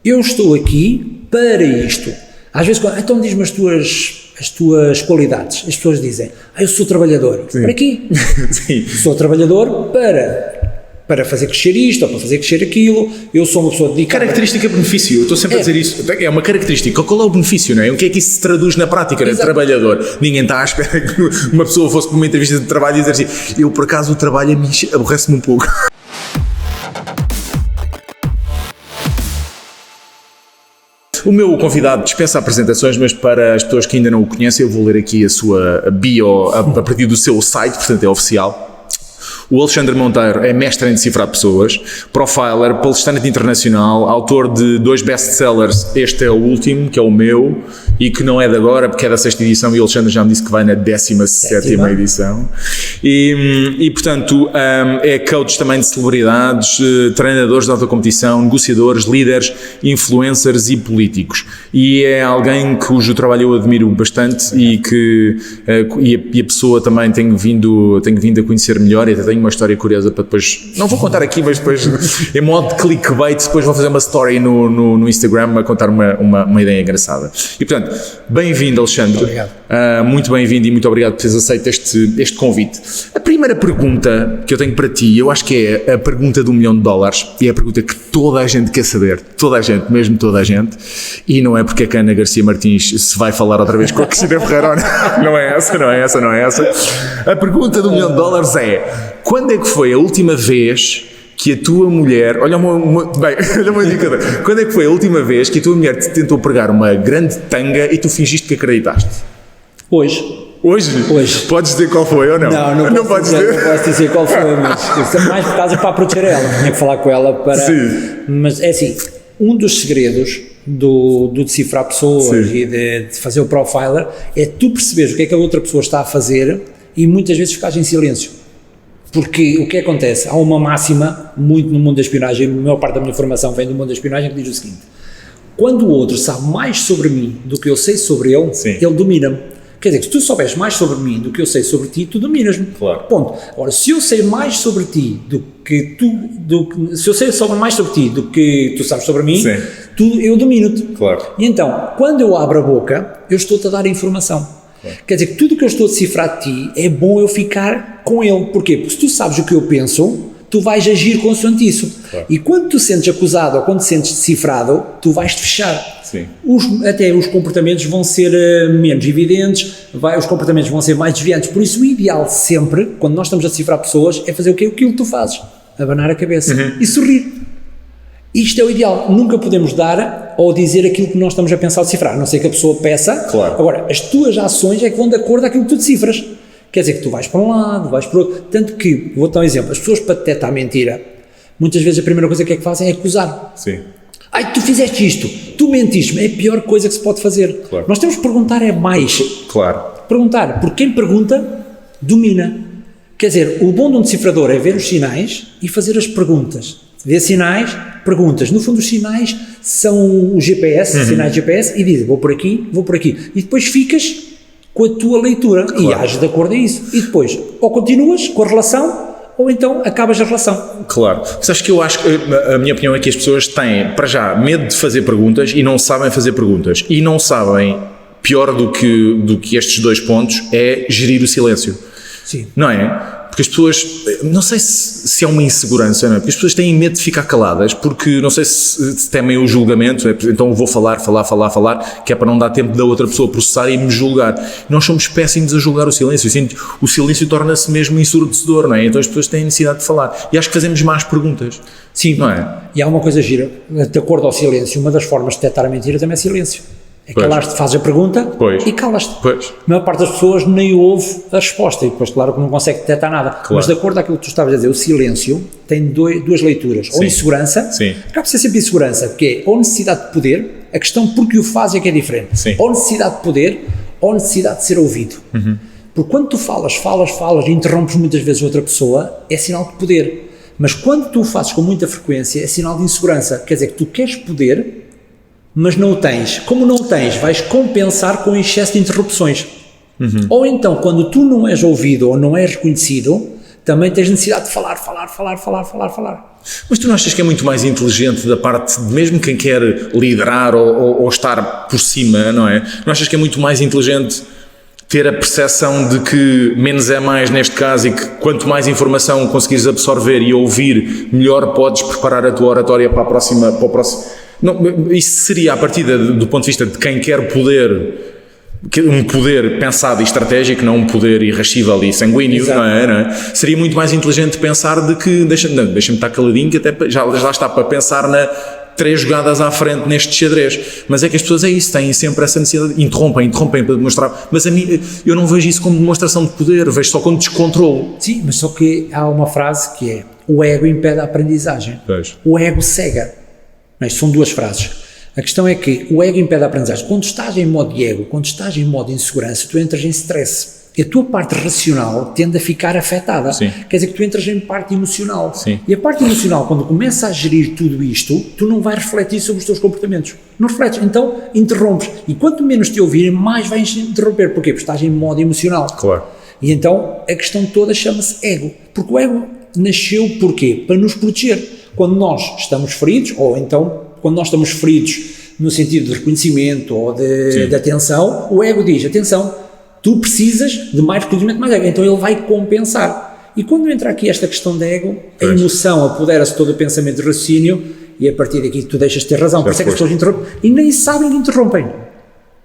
eu estou aqui para isto. Às vezes, então diz-me as tuas qualidades. As pessoas dizem, eu sou trabalhador. Sim. Para quê? Sim. Sou trabalhador para fazer crescer isto ou para fazer crescer aquilo. Eu sou uma pessoa dedicada. Característica-benefício, eu estou sempre a dizer isso. É uma característica. Qual é o benefício, não é? O que é que isso se traduz na prática? Exato. Trabalhador. Ninguém está à espera que uma pessoa fosse para uma entrevista de trabalho e dizer assim, eu por acaso o trabalho aborrece-me um pouco. O meu convidado dispensa apresentações, mas para as pessoas que ainda não o conhecem, eu vou ler aqui a sua bio a partir do seu site, portanto é oficial. O Alexandre Monteiro é mestre em decifrar pessoas, profiler, palestrante internacional, autor de 2 best-sellers, este é o último, que é o meu, e que não é de agora, porque é da 6ª edição, e o Alexandre já me disse que vai na 17ª edição. E portanto, é coach também de celebridades, treinadores de alta competição, negociadores, líderes, influencers e políticos. E é alguém cujo trabalho eu admiro bastante e a pessoa também tenho vindo a conhecer melhor, e até tenho uma história curiosa para depois, não vou contar aqui, mas depois em modo de clickbait, depois vou fazer uma story no Instagram a contar uma ideia engraçada. E portanto, bem-vindo, Alexandre. Obrigado. Muito bem-vindo e muito obrigado por teres aceito este convite. A primeira pergunta que eu tenho para ti, eu acho que é a pergunta do $1 milhão, e é a pergunta que toda a gente quer saber, toda a gente, mesmo toda a gente, e não é porque a Ana Garcia Martins se vai falar outra vez com a Cristina Ferreira, não é essa. A pergunta do $1 milhão é: quando é que foi a última vez que a tua mulher... Olha uma indicador. Quando é que foi a última vez que a tua mulher te tentou pregar uma grande tanga e tu fingiste que acreditaste? Hoje. Podes dizer qual foi ou não? Não posso dizer qual foi, mas mais por causa para proteger ela. Tinha que falar com ela para... Sim. Mas é assim, um dos segredos do decifrar pessoas Sim. e de fazer o profiler é tu perceberes o que é que a outra pessoa está a fazer e muitas vezes ficares em silêncio. Porque o que acontece? Há uma máxima, muito no mundo da espionagem, a maior parte da minha formação vem do mundo da espionagem, que diz o seguinte: quando o outro sabe mais sobre mim do que eu sei sobre ele, Sim. ele domina-me. Quer dizer, que se tu souberes mais sobre mim do que eu sei sobre ti, tu dominas-me. Claro. Ponto. Ora, se eu sei mais sobre ti do que se eu sei mais sobre ti do que tu sabes sobre mim, eu domino-te. Claro. E então, quando eu abro a boca, eu estou-te a dar informação. Quer dizer que tudo o que eu estou a decifrar de ti é bom eu ficar com ele. Porquê? Porque se tu sabes o que eu penso, tu vais agir consoante isso. Claro. E quando tu sentes acusado ou quando te sentes decifrado, tu vais-te fechar. Sim. Até os comportamentos vão ser menos evidentes, os comportamentos vão ser mais desviantes. Por isso o ideal sempre, quando nós estamos a decifrar pessoas, é fazer aquilo que tu fazes. Abanar a cabeça e sorrir. Isto é o ideal. Nunca podemos dar ou dizer aquilo que nós estamos a pensar decifrar, a não ser que a pessoa peça. Claro. Agora, as tuas ações é que vão de acordo com aquilo que tu decifras. Quer dizer que tu vais para um lado, vais para outro. Tanto que, vou dar um exemplo, as pessoas para detectar a mentira, muitas vezes a primeira coisa que fazem é acusar. Sim. Ai, tu fizeste isto, tu mentiste-me, é a pior coisa que se pode fazer. Claro. Nós temos que perguntar é mais. Claro. Perguntar, porque quem pergunta, domina. Quer dizer, o bom de um decifrador é ver os sinais e fazer as perguntas. Ver sinais, perguntas. No fundo, os sinais são o GPS, sinais de GPS, e dizem, vou por aqui. E depois ficas com a tua leitura e ages de acordo a isso. E depois, ou continuas com a relação, ou então acabas a relação. Claro. Sabes que eu acho que a minha opinião é que as pessoas têm, para já, medo de fazer perguntas e não sabem fazer perguntas. E não sabem, pior do que estes 2 pontos, é gerir o silêncio. Sim. Não é? Porque as pessoas, não sei se é uma insegurança, não é? Porque as pessoas têm medo de ficar caladas, porque não sei se temem o julgamento, então vou falar, que é para não dar tempo da outra pessoa processar e me julgar. Nós somos péssimos a julgar o silêncio. O silêncio torna-se mesmo ensurdecedor, não é? Então as pessoas têm necessidade de falar. E acho que fazemos más perguntas. Sim, não é? E há uma coisa gira, de acordo ao silêncio, uma das formas de detectar a mentira também é silêncio. É calaste, fazes a pergunta e calas-te. A maior parte das pessoas nem ouve a resposta e depois claro que não consegue detectar nada. Claro. Mas de acordo com aquilo que tu estavas a dizer, o silêncio tem 2 leituras. Ou insegurança, acaba por ser sempre insegurança, porque é ou necessidade de poder, a questão porque o faz é que é diferente. Sim. Ou necessidade de poder, ou necessidade de ser ouvido. Porque quando tu falas e interrompes muitas vezes outra pessoa, é sinal de poder. Mas quando tu o fazes com muita frequência, é sinal de insegurança. Quer dizer que tu queres poder, mas não o tens. Como não o tens, vais compensar com excesso de interrupções. Ou então, quando tu não és ouvido ou não és reconhecido, também tens necessidade de falar. Mas tu não achas que é muito mais inteligente da parte, mesmo quem quer liderar ou estar por cima, não é? Não achas que é muito mais inteligente ter a percepção de que menos é mais neste caso e que quanto mais informação conseguires absorver e ouvir, melhor podes preparar a tua oratória para o próximo... Não, isso seria, a partir do ponto de vista de quem quer poder... um poder pensado e estratégico, não um poder irrascível e sanguíneo, não é? Seria muito mais inteligente pensar de que deixa-me estar caladinho, que até já está para pensar na 3 jogadas à frente neste xadrez. Mas é que as pessoas têm sempre essa necessidade, interrompem para demonstrar, mas a mim, eu não vejo isso como demonstração de poder, vejo só como descontrole. Sim, mas só que há uma frase que é: o ego impede a aprendizagem, o ego cega. Mas são 2 frases. A questão é que o ego impede a aprendizagem. Quando estás em modo de ego, quando estás em modo de insegurança, tu entras em stress. E a tua parte racional tende a ficar afetada. Sim. Quer dizer que tu entras em parte emocional. Sim. E a parte emocional, quando começa a gerir tudo isto, tu não vais refletir sobre os teus comportamentos. Não refletes. Então, interrompes. E quanto menos te ouvirem, mais vais interromper. Porquê? Porque estás em modo emocional. Claro. E então, a questão toda chama-se ego. Porque o ego nasceu porquê? Para nos proteger. Quando nós estamos feridos, ou então, quando nós estamos feridos no sentido de reconhecimento ou de atenção, o ego diz: atenção, tu precisas de mais reconhecimento, mais ego. Então ele vai compensar. E quando entra aqui esta questão de ego, a emoção apodera-se todo o pensamento de raciocínio e a partir daqui tu deixas de ter razão. Por isso é que as pessoas interrompem e nem sabem que interrompem.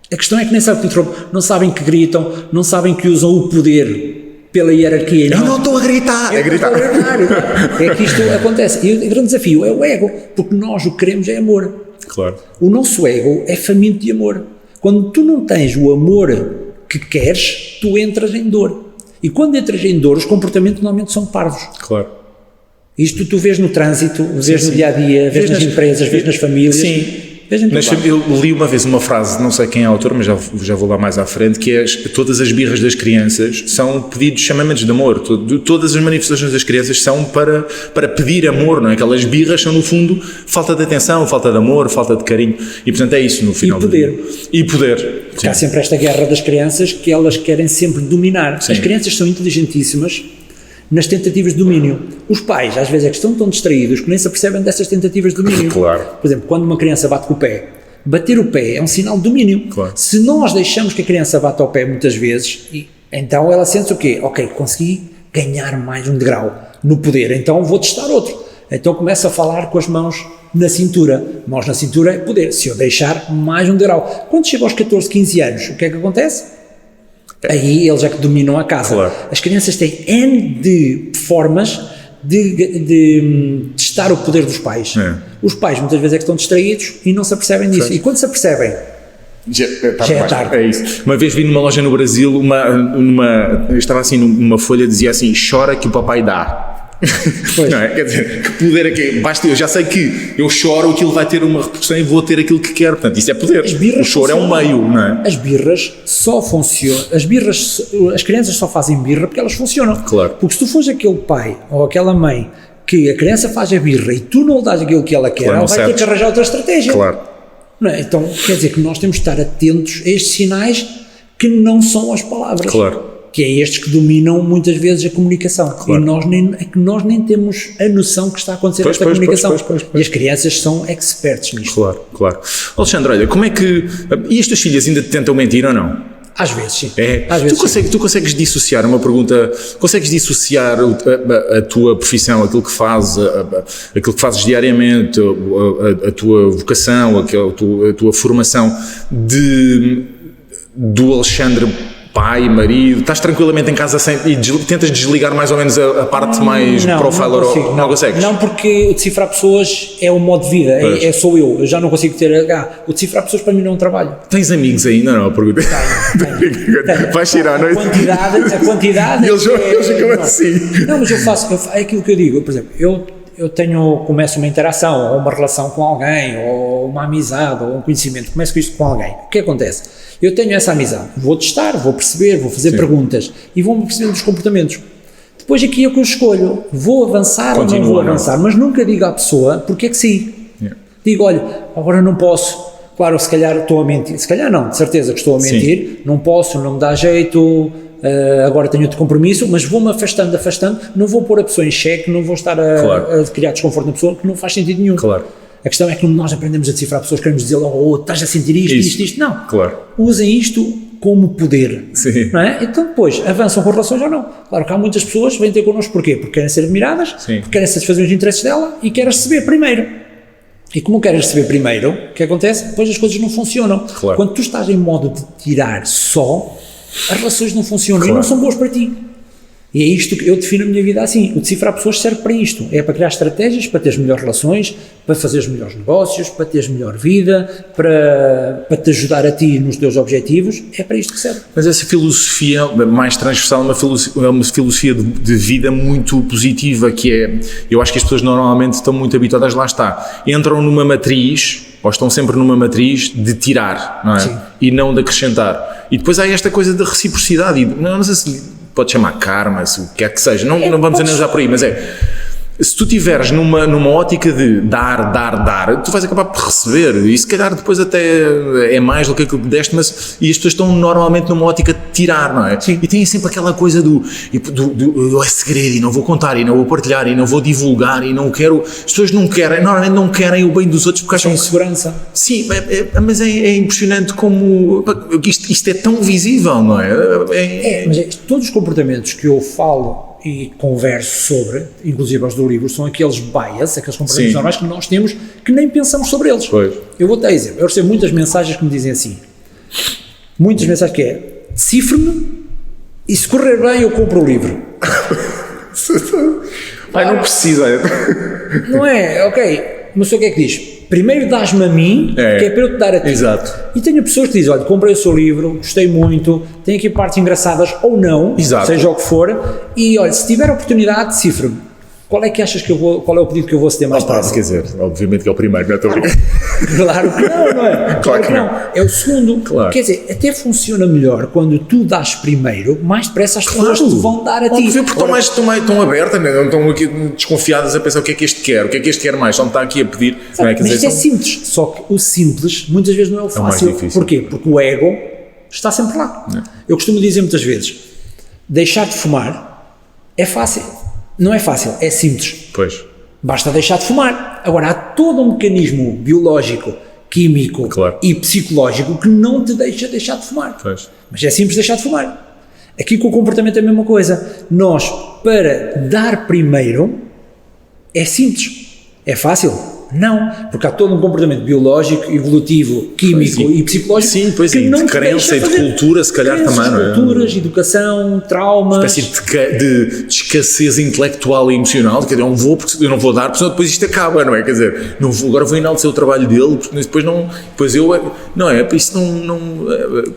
A questão é que nem sabem que interrompem, não sabem que gritam, não sabem que usam o poder pela hierarquia. Eu não estou a gritar! É gritar. É que isto acontece. E o grande desafio é o ego, porque nós o que queremos é amor. Claro. O nosso ego é faminto de amor. Quando tu não tens o amor que queres, tu entras em dor. E quando entras em dor, os comportamentos normalmente são parvos. Claro. Isto tu vês no trânsito, vês no dia-a-dia, vês nas empresas, vês nas famílias. Sim. Eu li uma vez uma frase, não sei quem é a autor, mas já vou lá mais à frente, que é: todas as birras das crianças são pedidos, chamamentos de amor. Todas as manifestações das crianças são para pedir amor, não é? Aquelas birras são, no fundo, falta de atenção, falta de amor, falta de carinho. E, portanto, é isso no final. E poder. Porque há sempre esta guerra das crianças que elas querem sempre dominar. Sim. As crianças são inteligentíssimas nas tentativas de domínio. Os pais, às vezes, é que estão tão distraídos que nem se apercebem dessas tentativas de domínio. Claro. Por exemplo, quando uma criança bate com o pé, bater o pé é um sinal de domínio. Claro. Se nós deixamos que a criança bata ao pé muitas vezes, então ela sente o quê? Ok, consegui ganhar mais um degrau no poder, então vou testar outro. Então começa a falar com as mãos na cintura. Mãos na cintura é poder. Se eu deixar mais um degrau. Quando chega aos 14, 15 anos, o que é que acontece? Aí eles é que dominam a casa. Claro. As crianças têm N de formas de testar o poder dos pais. Os pais muitas vezes é que estão distraídos e não se apercebem disso. E quando se apercebem, já é tarde. É isso. Uma vez vi numa loja no Brasil, estava assim numa folha, dizia assim: chora que o papai dá. Não é? Quer dizer, que poder é que basta, eu já sei que eu choro, aquilo vai ter uma repercussão e vou ter aquilo que quero, portanto isso é poder. O choro é um meio, não é? As birras só funcionam, as crianças só fazem birra porque elas funcionam. Claro. Porque se tu fores aquele pai ou aquela mãe que a criança faz a birra e tu não lhe dás aquilo que ela quer, ela vai ter que arranjar outra estratégia. Claro. Não é? Então quer dizer que nós temos de estar atentos a estes sinais que não são as palavras. Claro. Que é estes que dominam muitas vezes a comunicação. Claro. E nós nem temos a noção que está a acontecer esta comunicação. E as crianças são experts nisto. Claro. Alexandre, olha, como é que... E as tuas filhas ainda te tentam mentir ou não? Às vezes, sim. Às vezes, tu consegues dissociar uma pergunta, consegues dissociar a tua profissão, aquilo que fazes diariamente, a tua vocação, a tua formação do Alexandre pai, marido, estás tranquilamente em casa e tentas desligar mais ou menos a parte mais profiler? Não consegues? Não, porque o decifrar pessoas é um modo de vida, sou eu já não consigo ter, o decifrar pessoas para mim não é um trabalho. Tens amigos ainda? Não, pergunta. Tenho. Vais tirar, não é? A quantidade e eles ficam assim. Não, mas eu faço, é aquilo que eu digo, por exemplo, eu começo uma interação, ou uma relação com alguém, ou uma amizade, ou um conhecimento, começo com isto com alguém. O que acontece? Eu tenho essa amizade, vou testar, vou perceber, vou fazer perguntas e vou-me percebendo dos comportamentos. Depois aqui é o que eu escolho, vou avançar ou não vou avançar, mas nunca digo à pessoa porque é que saí. Digo, olha, agora não posso, claro, se calhar estou a mentir, se calhar não, de certeza que estou a mentir, não posso, não me dá jeito, agora tenho outro compromisso, mas vou-me afastando, não vou pôr a pessoa em xeque, não vou estar a criar desconforto na pessoa, que não faz sentido nenhum. Claro. A questão é que nós aprendemos a decifrar pessoas, queremos dizer logo, estás a sentir isto. Não. Claro. Usem isto como poder. Sim. Não é? Então depois, avançam com relações ou não. Claro que há muitas pessoas que vêm ter connosco, porquê? Porque querem ser admiradas, porque querem satisfazer os interesses dela e querem receber primeiro. E como queres receber primeiro, o que acontece? Depois as coisas não funcionam. Claro. Quando tu estás em modo de tirar só, as relações não funcionam e não são boas para ti. E é isto que eu defino a minha vida assim. O decifrar pessoas serve para isto. É para criar estratégias, para teres melhores relações, para fazeres melhores negócios, para teres melhor vida, para te ajudar a ti nos teus objetivos. É para isto que serve. Mas essa filosofia mais transversal é uma filosofia de vida muito positiva, que é, eu acho que as pessoas normalmente estão muito habituadas, lá está, entram numa matriz, ou estão sempre numa matriz de tirar, não é? Sim. E não de acrescentar. E depois há esta coisa da reciprocidade, não sei se pode chamar karma, se o que quer que seja, não vamos analisar por aí, mas se tu estiveres numa ótica de dar, tu vais acabar por receber, e se calhar depois até é mais do que aquilo que deste, e as pessoas estão normalmente numa ótica de tirar, não é? Sim. E têm sempre aquela coisa do é segredo, e não vou contar, e não vou partilhar, e não vou divulgar, e não quero, as pessoas normalmente não querem o bem dos outros porque acham insegurança. Sim, mas é impressionante como isto é tão visível, não é? Mas todos os comportamentos que eu falo e converso sobre, inclusive os do livro, são aqueles bias, aqueles comportamentos normais que nós temos que nem pensamos sobre eles. Pois. Eu vou dar exemplo, eu recebo muitas mensagens que me dizem assim, muitas mensagens que é, decifre-me e se correr bem eu compro o livro. Pai, não precisa. Não é? Ok, mas o que é que diz? Primeiro dás-me a mim, que é para eu te dar a ti. Exato. E tenho pessoas que dizem, olha, comprei o seu livro, gostei muito, tem aqui partes engraçadas ou não, seja o que for, e olha, se tiver a oportunidade, decifre-me. Qual é que achas que qual é o pedido que eu vou ceder mais tarde? Quer dizer, obviamente que é o primeiro, não é? Claro que não é? Claro que não. É o segundo. Claro. Quer dizer, até funciona melhor quando tu dás primeiro, mais depressa as pessoas te vão dar a ti. Porque estão abertas, não estão aqui desconfiadas a pensar o que é que este quer mais, só me está aqui a pedir. Não é? Mas isto é simples, só que o simples muitas vezes não é o fácil. mais difícil. Porquê? Porque o ego está sempre lá. Eu costumo dizer muitas vezes, deixar de fumar é fácil. Não é fácil, é simples. Pois. Basta deixar de fumar. Agora, há todo um mecanismo biológico, químico e psicológico que não te deixa deixar de fumar. Pois. Mas é simples deixar de fumar. Aqui com o comportamento é a mesma coisa. Nós, para dar primeiro, é simples. É fácil? Não, porque há todo um comportamento biológico, evolutivo, químico e psicológico que não de crença e de cultura, se calhar também, não é? Culturas, educação, traumas. Uma espécie de escassez intelectual e emocional, quer dizer, eu não vou dar, porque senão depois isto acaba, não é? Quer dizer, agora vou enaltecer o trabalho dele, porque depois isso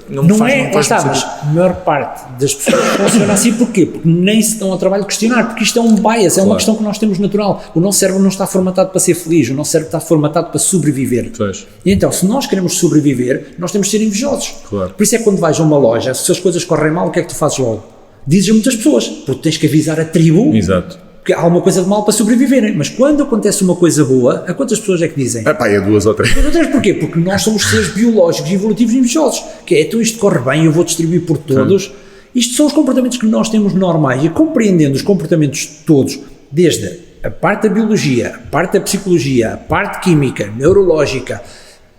não faz mas a maior parte das pessoas funciona assim, porquê? Porque nem se dão ao trabalho de questionar, porque isto é um bias, é uma questão que nós temos natural. O nosso cérebro não está formatado para ser feliz, o nosso cérebro está formatado para sobreviver. Pois. E então, se nós queremos sobreviver, nós temos de ser invejosos. Claro. Por isso é que quando vais a uma loja, se as coisas correm mal, o que é que tu fazes logo? Dizes a muitas pessoas, porque tens que avisar a tribo. Exato. Que há alguma coisa de mal para sobreviverem. Mas quando acontece uma coisa boa, a quantas pessoas é que dizem? É 2 ou 3. 2 ou 3 porquê? Porque nós somos seres biológicos e evolutivos invejosos. Que é, então isto corre bem, eu vou distribuir por todos. Sim. Isto são os comportamentos que nós temos normais. E compreendendo os comportamentos todos, desde a parte da biologia, a parte da psicologia, a parte química, neurológica,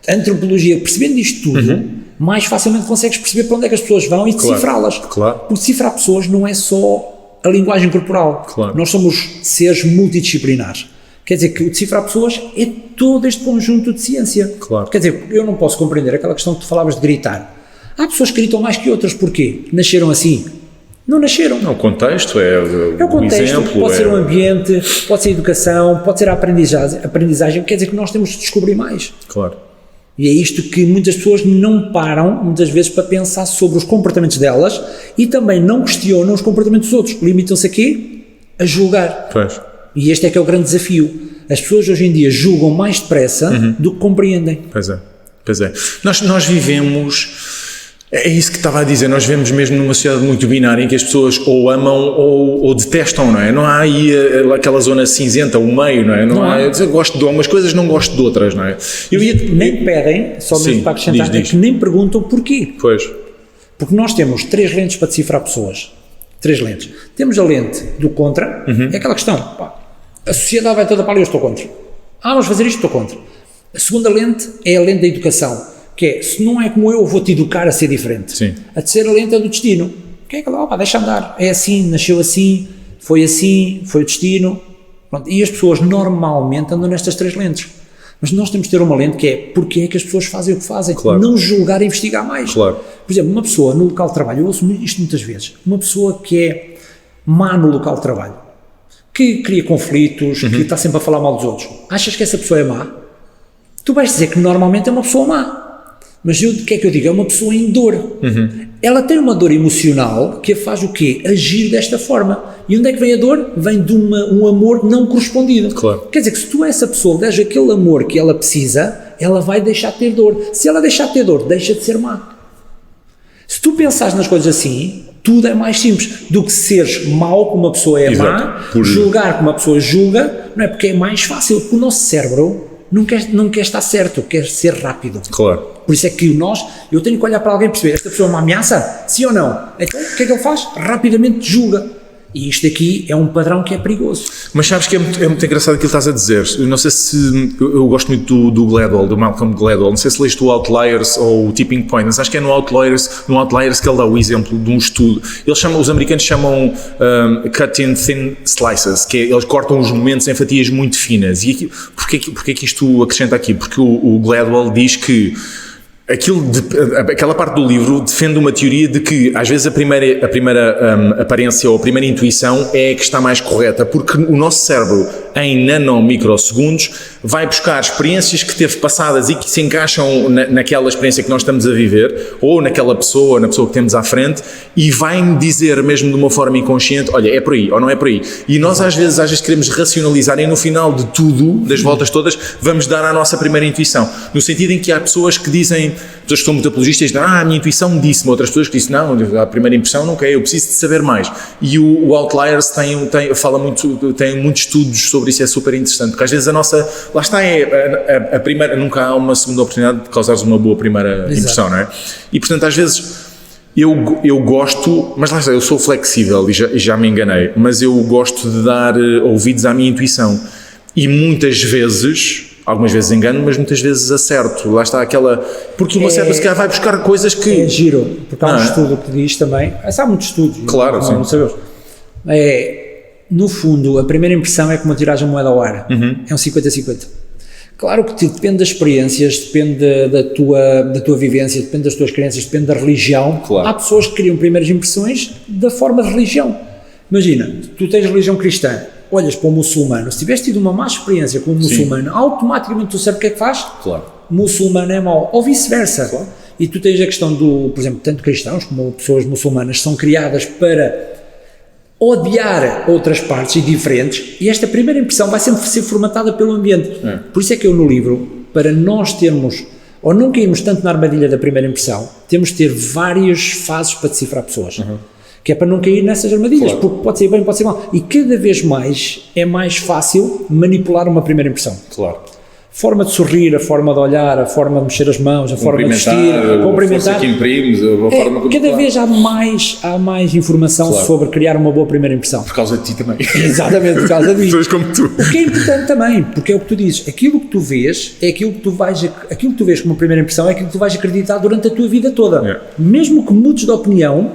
antropologia, percebendo isto tudo, mais facilmente consegues perceber para onde é que as pessoas vão e decifrá-las. Claro. Porque decifrar pessoas não é só a linguagem corporal. Claro. Nós somos seres multidisciplinares. Quer dizer que o decifrar pessoas é todo este conjunto de ciência. Claro. Quer dizer, eu não posso compreender aquela questão que tu falavas de gritar. Há pessoas que gritam mais que outras. Porquê? Nasceram assim. Não nasceram. Não, o contexto é o contexto, exemplo. Pode ser o ambiente, pode ser a educação, pode ser a aprendizagem, quer dizer que nós temos de descobrir mais. Claro. E é isto que muitas pessoas não param, muitas vezes, para pensar sobre os comportamentos delas e também não questionam os comportamentos dos outros. Limitam-se a quê? A julgar. Pois. E este é que é o grande desafio. As pessoas hoje em dia julgam mais depressa do que compreendem. Pois é. Nós vivemos... É isso que estava a dizer, nós vivemos mesmo numa sociedade muito binária em que as pessoas ou amam ou detestam, não é? Não há aí aquela zona cinzenta, o meio, não é? Não há. Eu gosto de umas coisas, não gosto de outras, não é? Nem pedem, só mesmo para acrescentar, é que nem perguntam porquê. Pois. Porque nós temos 3 lentes para decifrar pessoas. 3 lentes. Temos a lente do contra, é aquela questão, pá, a sociedade vai toda para ali, eu estou contra. Vamos fazer isto, estou contra. A segunda lente é a lente da educação, que é, se não é como eu vou-te educar a ser diferente. Sim. A terceira lente é do destino, que é aquela, opa, deixa andar, é assim, nasceu assim, foi o destino. Pronto. E as pessoas normalmente andam nestas 3 lentes. Mas nós temos de ter uma lente que é, porque é que as pessoas fazem o que fazem, claro. Não julgar e investigar mais. Claro. Por exemplo, uma pessoa no local de trabalho, eu ouço isto muitas vezes, uma pessoa que é má no local de trabalho, que cria conflitos, que está sempre a falar mal dos outros, achas que essa pessoa é má? Tu vais dizer que normalmente é uma pessoa má. Mas o que é que eu digo? É uma pessoa em dor. Ela tem uma dor emocional que a faz o quê? Agir desta forma. E onde é que vem a dor? Vem de um amor não correspondido. Claro. Quer dizer que se tu a essa pessoa deres aquele amor que ela precisa, ela vai deixar de ter dor. Se ela deixar de ter dor, deixa de ser má. Se tu pensares nas coisas assim, tudo é mais simples do que seres mau como uma pessoa é má, julgar como uma pessoa julga, não é? Porque é mais fácil, porque o nosso cérebro não quer estar certo, quer ser rápido. Claro. Por isso é que eu tenho que olhar para alguém e perceber, esta pessoa é uma ameaça? Sim ou não? Então, o que é que ele faz? Rapidamente julga. E isto aqui é um padrão que é perigoso. Mas sabes que é muito engraçado aquilo que estás a dizer. Eu não sei se... Eu gosto muito do Gladwell, do Malcolm Gladwell. Não sei se leste o Outliers ou o Tipping Point, mas acho que é no Outliers que ele dá o exemplo de um estudo. Os americanos chamam cut in thin slices, que é, eles cortam os momentos em fatias muito finas. E aqui, porque é que isto acrescenta aqui? Porque o Gladwell diz que aquela parte do livro defende uma teoria de que às vezes a primeira aparência ou a primeira intuição é a que está mais correta, porque o nosso cérebro em nanomicrosegundos vai buscar experiências que teve passadas e que se encaixam naquela experiência que nós estamos a viver, ou naquela pessoa, na pessoa que temos à frente, e vai-me dizer mesmo de uma forma inconsciente, olha, é por aí ou não é por aí. E nós às vezes queremos racionalizar e no final de tudo, das voltas todas, vamos dar à nossa primeira intuição, no sentido em que há pessoas que dizem, pessoas que são muito apologistas, dizem, a minha intuição me disse-me, outras pessoas que dizem, não, a primeira impressão não quer, eu preciso de saber mais. E o Outliers tem muitos estudos sobre isso, é super interessante, porque às vezes lá está, a primeira, nunca há uma segunda oportunidade de causares uma boa primeira impressão, não é? E portanto às vezes eu gosto, mas lá está, eu sou flexível e já me enganei, mas eu gosto de dar ouvidos à minha intuição e muitas vezes, algumas vezes engano, mas muitas vezes acerto, lá está aquela, porque o meu cérebro se calhar vai buscar coisas que... É giro, porque há um estudo que diz também, há muitos estudos, claro, não sabemos, no fundo, a primeira impressão é como tirar a moeda ao ar, é um 50-50. Claro que depende das experiências, depende da tua vivência, depende das tuas crenças, depende da religião. Claro. Há pessoas que criam primeiras impressões da forma de religião. Imagina, tu tens religião cristã, olhas para um muçulmano, se tiveste tido uma má experiência com um muçulmano, automaticamente tu sabes o que é que faz? Claro. Muçulmano é mau, ou vice-versa. Claro. E tu tens a questão por exemplo, tanto cristãos como pessoas muçulmanas são criadas para odiar outras partes e diferentes, e esta primeira impressão vai sempre ser formatada pelo ambiente. Por isso é que eu no livro, para nós termos, ou não cairmos tanto na armadilha da primeira impressão, temos de ter várias fases para decifrar pessoas. Que é para não cair nessas armadilhas, claro. Porque pode ser bem, pode ser mal. E cada vez mais é mais fácil manipular uma primeira impressão. Claro. A forma de sorrir, a forma de olhar, a forma de mexer as mãos, a forma de vestir, cumprimentar. Que imprimes, a forma como cada vez há mais informação sobre criar uma boa primeira impressão. Por causa de ti também. Exatamente, por causa de pessoas como tu. O que é importante também, porque é o que tu dizes, aquilo que tu vês é aquilo que tu vês como primeira impressão é aquilo que tu vais acreditar durante a tua vida toda. Mesmo que mudes de opinião,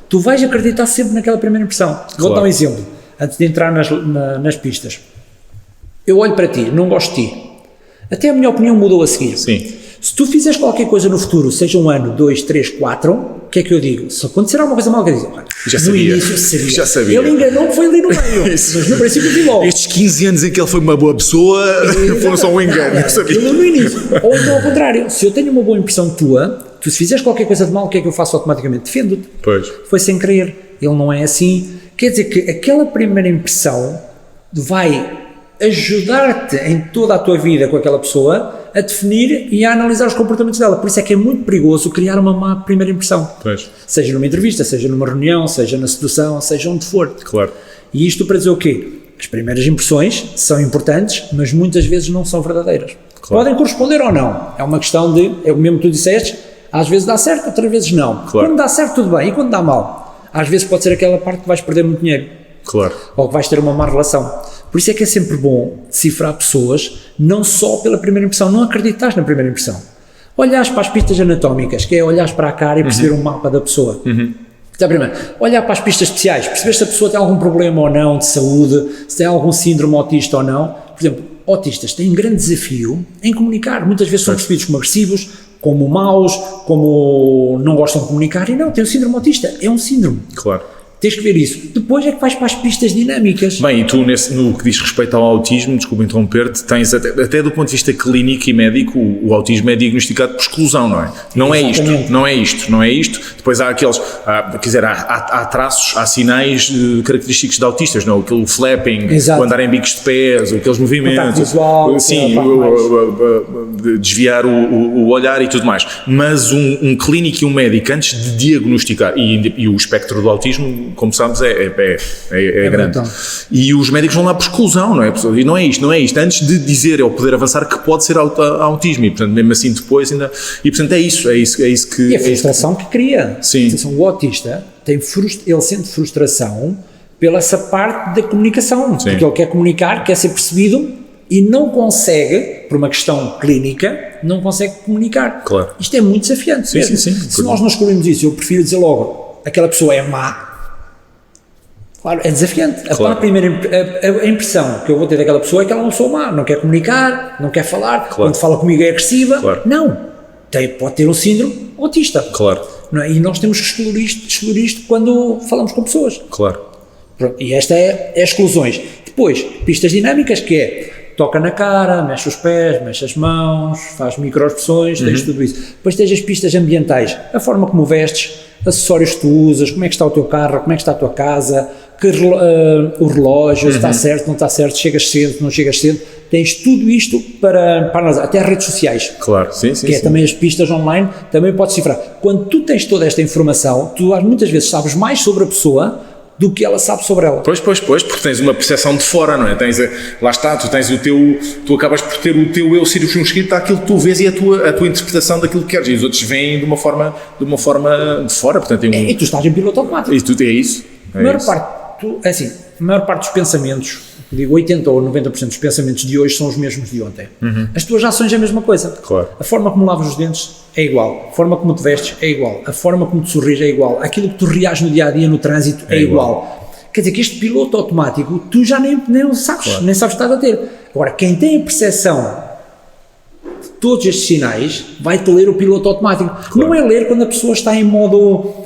tu vais acreditar sempre naquela primeira impressão. Vou dar um exemplo, antes de entrar nas pistas. Eu olho para ti, não gosto de ti. Até a minha opinião mudou a seguir. Sim. Se tu fizeres qualquer coisa no futuro, seja 1 ano, 2, 3, 4, o que é que eu digo? Se acontecer alguma coisa mal, eu digo, no início sabia. Já sabia. Ele enganou que foi ali no meio, mas no princípio vi logo. Estes 15 anos em que ele foi uma boa pessoa, foram só um engano. Eu sabia. No início. Ou então ao contrário, se eu tenho uma boa impressão tua, tu se fizeres qualquer coisa de mal, o que é que eu faço automaticamente? Defendo-te. Pois. Foi sem querer, ele não é assim. Quer dizer que aquela primeira impressão vai ajudar-te em toda a tua vida com aquela pessoa a definir e a analisar os comportamentos dela. Por isso é que é muito perigoso criar uma má primeira impressão. Pois. Seja numa entrevista, seja numa reunião, seja na sedução, seja onde for. Claro. E isto para dizer o quê? As primeiras impressões são importantes, mas muitas vezes não são verdadeiras. Claro. Podem corresponder ou não. É uma questão de, é o mesmo que tu disseste, Às vezes dá certo, outras vezes não. Claro. Quando dá certo, tudo bem. E quando dá mal? Às vezes pode ser aquela parte que vais perder muito dinheiro. Claro. Ou que vais ter uma má relação. Por isso é que é sempre bom decifrar pessoas, não só pela primeira impressão, não acreditas na primeira impressão. Olhares para as pistas anatómicas, que é olhares para a cara e perceber um mapa da pessoa. Então, primeiro, olhar para as pistas especiais, perceber se a pessoa tem algum problema ou não de saúde, se tem algum síndrome autista ou não. Por exemplo, autistas têm um grande desafio em comunicar. Muitas vezes são percebidos como agressivos, como maus, como não gostam de comunicar. E não, tem o síndrome autista, é um síndrome. Claro. Tens que ver isso. Depois é que vais para as pistas dinâmicas. Bem, e tu no que diz respeito ao autismo, desculpa interromper-te, tens até do ponto de vista clínico e médico, o autismo é diagnosticado por exclusão, não é? Não é isto. Depois há aqueles, há traços, há sinais característicos de autistas, não? Aquele flapping, o andar em bicos de pés, aqueles movimentos, visual, sim, desviar o olhar e tudo mais. Mas um clínico e um médico, antes de diagnosticar, e o espectro do autismo, como sabes, é grande. Então. E os médicos vão lá por exclusão, não é? E não é isto. Antes de dizer ou poder avançar que pode ser autismo, e portanto, mesmo assim depois ainda. E portanto é isso que. E a frustração que cria. Sim. O autista ele sente frustração pela essa parte da comunicação. Sim. Porque ele quer comunicar, quer ser percebido e não consegue, por uma questão clínica, não consegue comunicar. Claro. Isto é muito desafiante. Sim. Se nós não escolhemos isso, eu prefiro dizer logo, aquela pessoa é má. Claro, é desafiante. A primeira a impressão que eu vou ter daquela pessoa é que ela é uma pessoa má, não quer comunicar, não quer falar, quando fala comigo é agressiva. Claro. Não. Pode ter um síndrome autista. Claro. Não é? E nós temos que excluir isto quando falamos com pessoas. Claro. Pronto. E esta é exclusões. Depois, pistas dinâmicas, que é toca na cara, mexe os pés, mexe as mãos, faz microexpressões, tens tudo isso. Depois tens as pistas ambientais, a forma como vestes, acessórios que tu usas, como é que está o teu carro, como é que está a tua casa, o relógio, se está certo, não está certo, chegas cedo, não chegas cedo, tens tudo isto para analisar, até as redes sociais. Claro, sim. Que é também as pistas online, também podes cifrar. Quando tu tens toda esta informação, tu muitas vezes sabes mais sobre a pessoa do que ela sabe sobre ela. Pois, porque tens uma percepção de fora, não é? Lá está, tu acabas por ter o teu eu circunscrito àquilo que tu vês e a tua interpretação daquilo que queres, e os outros vêm de uma forma de fora, portanto... E tu estás em piloto automático. É isso. A maior parte dos pensamentos, digo 80 ou 90% dos pensamentos de hoje são os mesmos de ontem. As tuas ações é a mesma coisa. Claro. A forma como lavas os dentes é igual, a forma como te vestes é igual, a forma como te sorris é igual, aquilo que tu reages no dia-a-dia no trânsito é igual. Quer dizer que este piloto automático tu já nem sabes, nem sabes estar a ter. Agora, quem tem a percepção de todos estes sinais vai-te ler o piloto automático. Claro. Não é ler quando a pessoa está em modo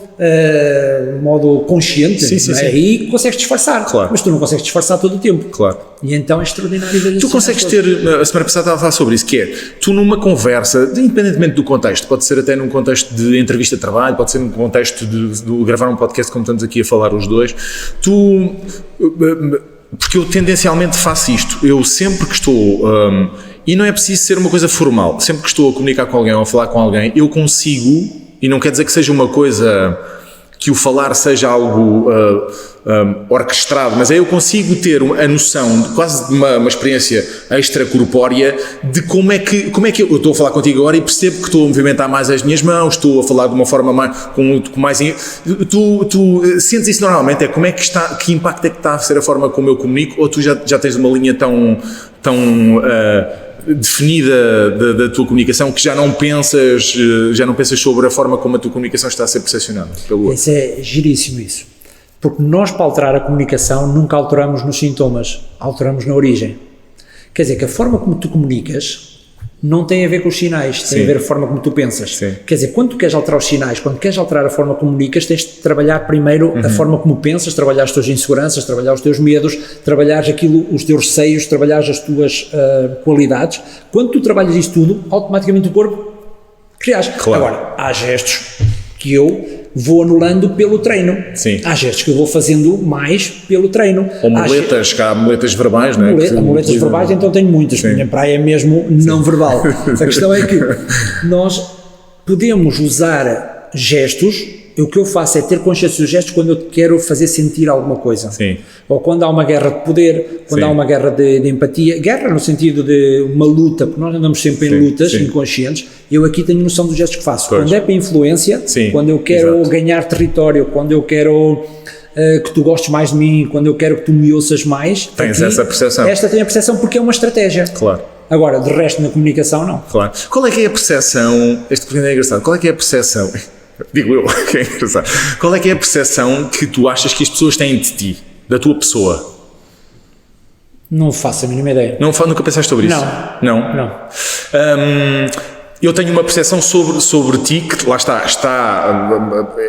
consciente, sim. Aí consegues disfarçar, mas tu não consegues disfarçar todo o tempo. Claro. E então é extraordinário ver isso. Tu consegues ter, a semana passada estava a falar sobre isso, que é, tu numa conversa, independentemente do contexto, pode ser até num contexto de entrevista de trabalho, pode ser num contexto de gravar um podcast como estamos aqui a falar os dois, porque eu tendencialmente faço isto, eu sempre que estou, e não é preciso ser uma coisa formal, sempre que estou a comunicar com alguém ou a falar com alguém, eu consigo, e não quer dizer que seja uma coisa, que o falar seja algo orquestrado, mas eu consigo ter a noção de quase de uma experiência extracorpórea de como é que eu estou a falar contigo agora e percebo que estou a movimentar mais as minhas mãos, estou a falar de uma forma mais tu sentes isso normalmente, como é que está, que impacto é que está a ser a forma como eu comunico, ou tu já tens uma linha tão definida da tua comunicação que já não pensas sobre a forma como a tua comunicação está a ser percepcionada pelo outro? Isso é giríssimo isso, porque nós, para alterar a comunicação, nunca alteramos nos sintomas, alteramos na origem. Quer dizer que a forma como tu comunicas não tem a ver com os sinais, tem a ver a forma como tu pensas. Sim. Quer dizer, quando tu queres alterar os sinais, quando queres alterar a forma como comunicas, tens de trabalhar primeiro a forma como pensas, trabalhar as tuas inseguranças, trabalhar os teus medos, trabalhar os teus receios, trabalhar as tuas qualidades. Quando tu trabalhas isso tudo, automaticamente o corpo reage. Claro. Agora, há gestos que eu vou anulando pelo treino. Sim. Há gestos que eu vou fazendo mais pelo treino. Ou muletas, há muletas verbais, não é? Muletas verbais, então tenho muitas. A minha praia é mesmo não verbal. A questão é que nós podemos usar gestos o que eu faço é ter consciência dos gestos quando eu quero fazer sentir alguma coisa. Sim. Ou quando há uma guerra de poder, quando há uma guerra de empatia, guerra no sentido de uma luta, porque nós andamos sempre em lutas inconscientes, eu aqui tenho noção dos gestos que faço. Pois. Quando é para influência, quando eu quero ganhar território, quando eu quero que tu gostes mais de mim, quando eu quero que tu me ouças mais, tens essa percepção. Esta tem a percepção porque é uma estratégia. Claro. Agora, de resto na comunicação, não. Claro. Qual é que é a percepção, este pequeno é engraçado, qual é que é a percepção, digo eu, que é engraçado, qual é que é a percepção que tu achas que as pessoas têm de ti, da tua pessoa? Não faço a mínima ideia. Nunca pensaste sobre isso? Não. Eu tenho uma percepção sobre ti que, lá está,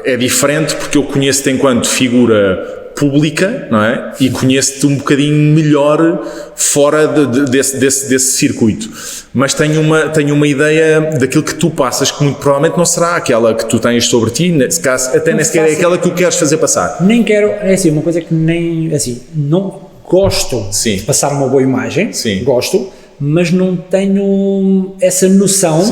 é diferente porque eu conheço-te enquanto figura pública, não é? E conheço-te um bocadinho melhor fora desse circuito. Mas tenho uma ideia daquilo que tu passas, que muito provavelmente não será aquela que tu tens sobre ti, nesse caso, até nem sequer é aquela que tu queres fazer passar. Nem quero, é assim, uma coisa que nem, assim, não gosto de passar uma boa imagem, gosto, mas não tenho essa noção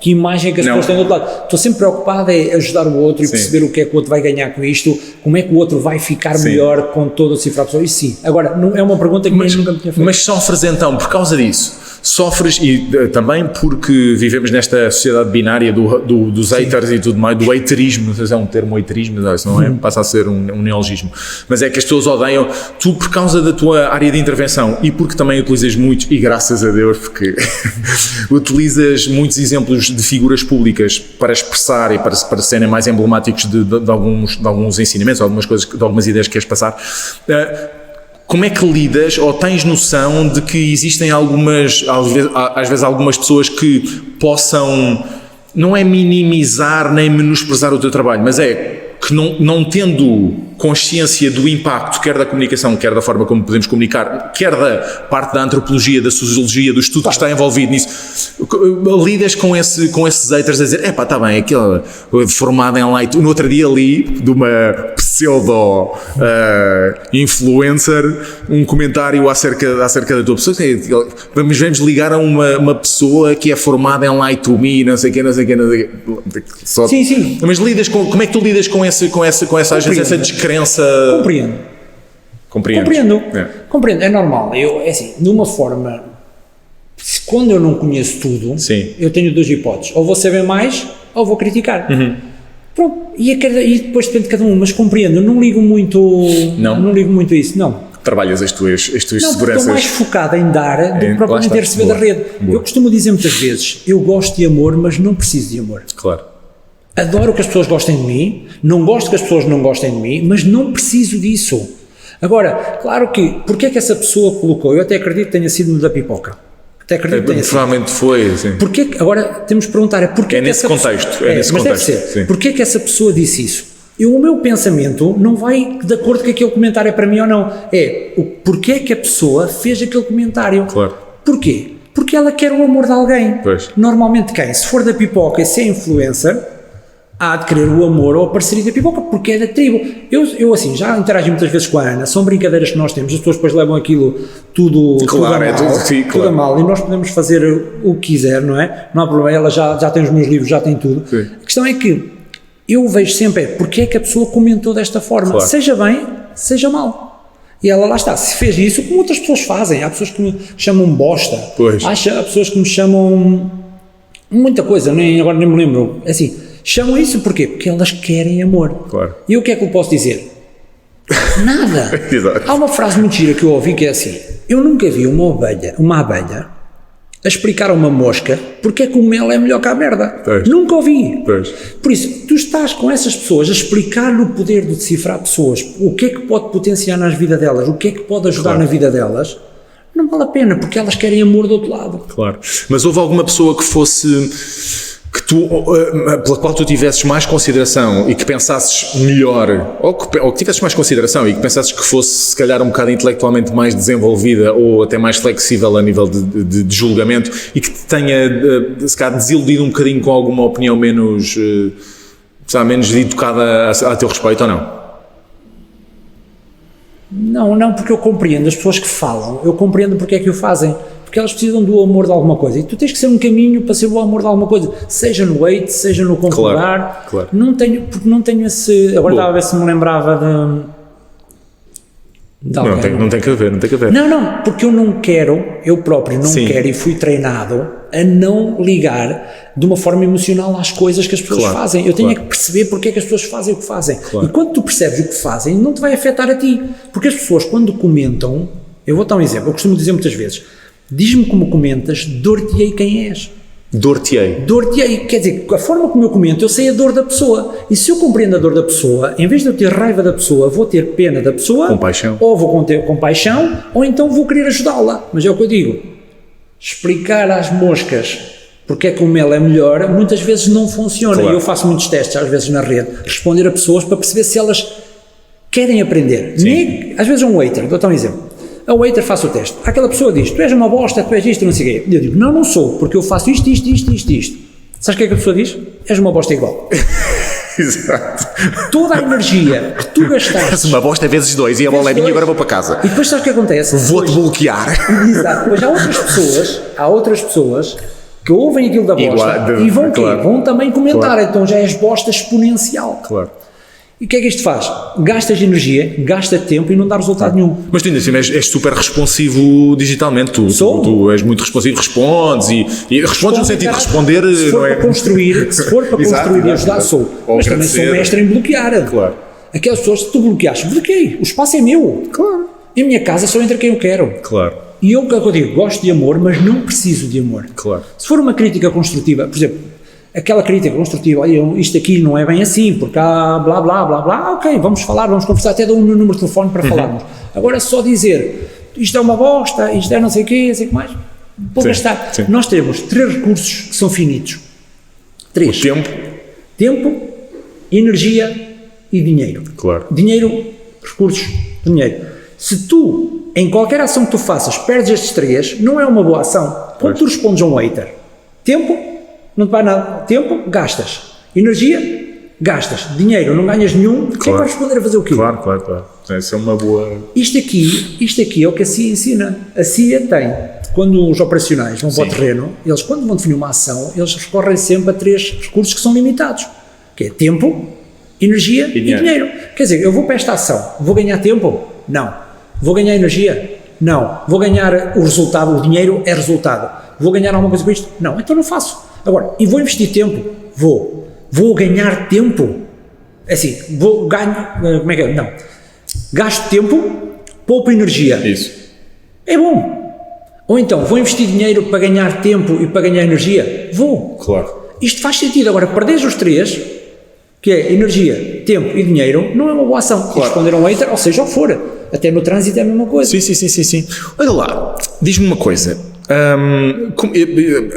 que imagem é que as pessoas têm do outro lado. Estou sempre preocupado em ajudar o outro e perceber o que é que o outro vai ganhar com isto, como é que o outro vai ficar melhor com todo o cifrar pessoa. Isso sim. Agora, não, é uma pergunta que nunca me tinha feito. Mas sofres então, por causa disso, sofres, e também porque vivemos nesta sociedade binária dos haters e tudo mais, do haterismo, não sei se é um termo haterismo, mas isso não é, passa a ser um neologismo, mas é que as pessoas odeiam, tu por causa da tua área de intervenção e porque também utilizas muitos, e graças a Deus, porque utilizas muitos exemplos de figuras públicas para expressar e para serem mais emblemáticos de alguns ensinamentos, algumas coisas, de algumas ideias que queres passar. Como é que lidas, ou tens noção de que existem às vezes algumas pessoas que possam, não é minimizar nem menosprezar o teu trabalho, mas é que não tendo consciência do impacto, quer da comunicação, quer da forma como podemos comunicar, quer da parte da antropologia, da sociologia, do estudo que está envolvido nisso, lidas com esses haters a dizer, está bem, aquele formado em light, no outro dia li de uma pseudo influencer um comentário acerca da tua pessoa, vamos ligar a uma pessoa que é formada em light to me, não sei o quê. Sim. Mas como é que tu lidas com essa às vezes, essa descrença? Compreendo. É normal. É assim, de uma forma, quando eu não conheço tudo, eu tenho duas hipóteses. Ou vou saber mais, ou vou criticar. Pronto. E depois depende de cada um, mas compreendo. Eu não ligo muito a isso, não. Trabalhas as tuas seguranças. Estou mais focado em dar do que propriamente receber da rede. Boa. Eu costumo dizer muitas vezes, eu gosto de amor, mas não preciso de amor. Claro. Adoro que as pessoas gostem de mim, não gosto que as pessoas não gostem de mim, mas não preciso disso. Agora, claro que, porque é que essa pessoa colocou, eu até acredito que tenha sido no da pipoca. Até acredito que tenha sido. Provavelmente foi, assim. Agora temos que perguntar, porquê que nesse contexto, nesse contexto. Deve ser. Porquê é que essa pessoa disse isso? O meu pensamento não vai de acordo com aquele comentário é para mim ou não. Porquê é que a pessoa fez aquele comentário? Claro. Porquê? Porque ela quer o amor de alguém. Pois. Normalmente quem? Se for da pipoca e se é influencer, há de querer o amor ou a parceria da pipoca, porque é da tribo. Eu assim, já interagi muitas vezes com a Ana, são brincadeiras que nós temos, as pessoas depois levam aquilo tudo a mal, e nós podemos fazer o que quiser, não é? Não há problema, ela já tem os meus livros, já tem tudo. Sim. A questão é que eu vejo sempre, porque é que a pessoa comentou desta forma, seja bem, seja mal. E ela lá está, se fez isso, como outras pessoas fazem, há pessoas que me chamam bosta, há pessoas que me chamam muita coisa, agora nem me lembro, assim, chamam isso porquê? Porque elas querem amor. Claro. E o que é que eu posso dizer? Nada. Há uma frase muito gira que eu ouvi que é assim, eu nunca vi uma abelha a explicar a uma mosca porque é que o mel é melhor que a merda. Pois. Nunca ouvi. Pois. Por isso, tu estás com essas pessoas a explicar-lhe o poder de decifrar pessoas, o que é que pode potenciar na vida delas, o que é que pode ajudar na vida delas, não vale a pena, porque elas querem amor do outro lado. Claro. Mas houve alguma pessoa que fosse... pela qual tu tivesses mais consideração e que pensasses melhor, ou que tivesses mais consideração e que pensasses que fosse se calhar um bocado intelectualmente mais desenvolvida ou até mais flexível a nível de julgamento e que te tenha se calhar desiludido um bocadinho com alguma opinião menos educada a teu respeito ou não? Não, porque eu compreendo as pessoas que falam, eu compreendo porque é que o fazem. porque elas precisam do amor de alguma coisa, e tu tens que ser um caminho para ser o amor de alguma coisa, seja no hate, seja no concordar. Claro. Não tenho esse, agora estava a ver se me lembrava de alguém. Não tem que haver. Não, porque eu próprio não quero, e fui treinado a não ligar de uma forma emocional às coisas que as pessoas fazem. Eu tenho que perceber porque é que as pessoas fazem o que fazem. E quando tu percebes o que fazem, não te vai afetar a ti. Porque as pessoas, quando comentam, eu vou dar um exemplo, eu costumo dizer muitas vezes, diz-me como comentas, dor-te-ei quem és. Dor-te-ei, quer dizer, a forma como eu comento, eu sei a dor da pessoa, e se eu compreendo a dor da pessoa, em vez de eu ter raiva da pessoa, vou ter pena da pessoa, compaixão. Ou vou ter compaixão, ou então vou querer ajudá-la. Mas é o que eu digo, explicar às moscas porque é que o mel é melhor, muitas vezes não funciona. Eu faço muitos testes, às vezes na rede, responder a pessoas para perceber se elas querem aprender. Às vezes um hater, dou-te um exemplo. A waiter faz o teste. Aquela pessoa diz, tu és uma bosta, tu és isto, não sei o quê. Eu digo, não sou, porque eu faço isto. Sabes o que é que a pessoa diz? És uma bosta igual. Exato. Toda a energia que tu gastaste... És uma bosta vezes 2 e a bola é minha e agora vou para casa. E depois sabes o que acontece? Vou-te bloquear. Exato. Depois há outras pessoas que ouvem aquilo da bosta e vão vão também comentar. Então já és bosta exponencial. Claro. E o que é que isto faz? Gastas energia, gasta tempo e não dá resultado nenhum. Mas tu ainda assim és super responsivo digitalmente. Tu és muito responsivo, respondes e respondes no sentido de responder. Se for para construir e ajudar, sou. Mas também sou mestre em bloquear. Claro. Aquelas pessoas que tu bloqueaste, bloqueei. O espaço é meu. Claro. Em minha casa só entra quem eu quero. Claro. E eu, que eu digo, gosto de amor, mas não preciso de amor. Claro. Se for uma crítica construtiva, por exemplo, aquela crítica construtiva, olha, isto aqui não é bem assim, porque há blá blá blá blá, ok, vamos falar, vamos conversar, até dou um número de telefone para falarmos. Agora só dizer, isto é uma bosta, isto é não sei o quê, sei o que mais, vou gastar. Sim. Nós temos 3 recursos que são finitos. 3. Tempo, energia e dinheiro. Claro. Dinheiro, recursos, dinheiro. Se tu, em qualquer ação que tu faças, perdes estes 3, não é uma boa ação. Quando tu respondes a um hater, tempo, não te vai nada. Tempo, gastas. Energia, gastas. Dinheiro, não ganhas nenhum. Claro. Quem vai responder a fazer o quê? Claro. Essa é uma boa... Isto aqui é o que a CIA ensina. A CIA tem, quando os operacionais vão para o terreno, eles quando vão definir uma ação, eles recorrem sempre a 3 recursos que são limitados. Que é tempo, energia e dinheiro. Quer dizer, eu vou para esta ação, vou ganhar tempo? Não. Vou ganhar energia? Não. Vou ganhar o resultado, o dinheiro é resultado. Vou ganhar alguma coisa com isto? Não. Então não faço. Agora, e vou investir tempo? Vou ganhar tempo? Assim, como é que é? Não. Gasto tempo, poupo energia. Isso. É bom. Ou então, vou investir dinheiro para ganhar tempo e para ganhar energia? Vou. Claro. Isto faz sentido. Agora, perderes os 3, que é energia, tempo e dinheiro, não é uma boa ação. Claro. Responder a um hater, ou seja, o que for. Até no trânsito é a mesma coisa. Sim. Olha lá, diz-me uma coisa.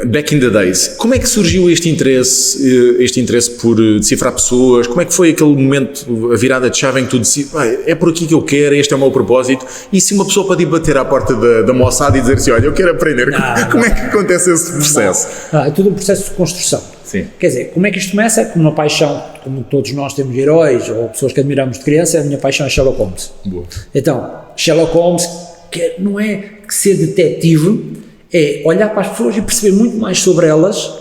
Back in the days, como é que surgiu este interesse por decifrar pessoas? Como é que foi aquele momento, a virada de chave em que tu decides, é por aqui que eu quero, este é o meu propósito? E se uma pessoa pode ir bater à porta da Mossad e dizer assim, olha, eu quero aprender, como é que acontece esse processo? É tudo um processo de construção. Sim. Quer dizer, como é que isto começa? Com uma paixão, como todos nós temos heróis ou pessoas que admiramos de criança, a minha paixão é Sherlock Holmes. Boa. Então, Sherlock Holmes, que não é que ser detetive, é olhar para as pessoas e perceber muito mais sobre elas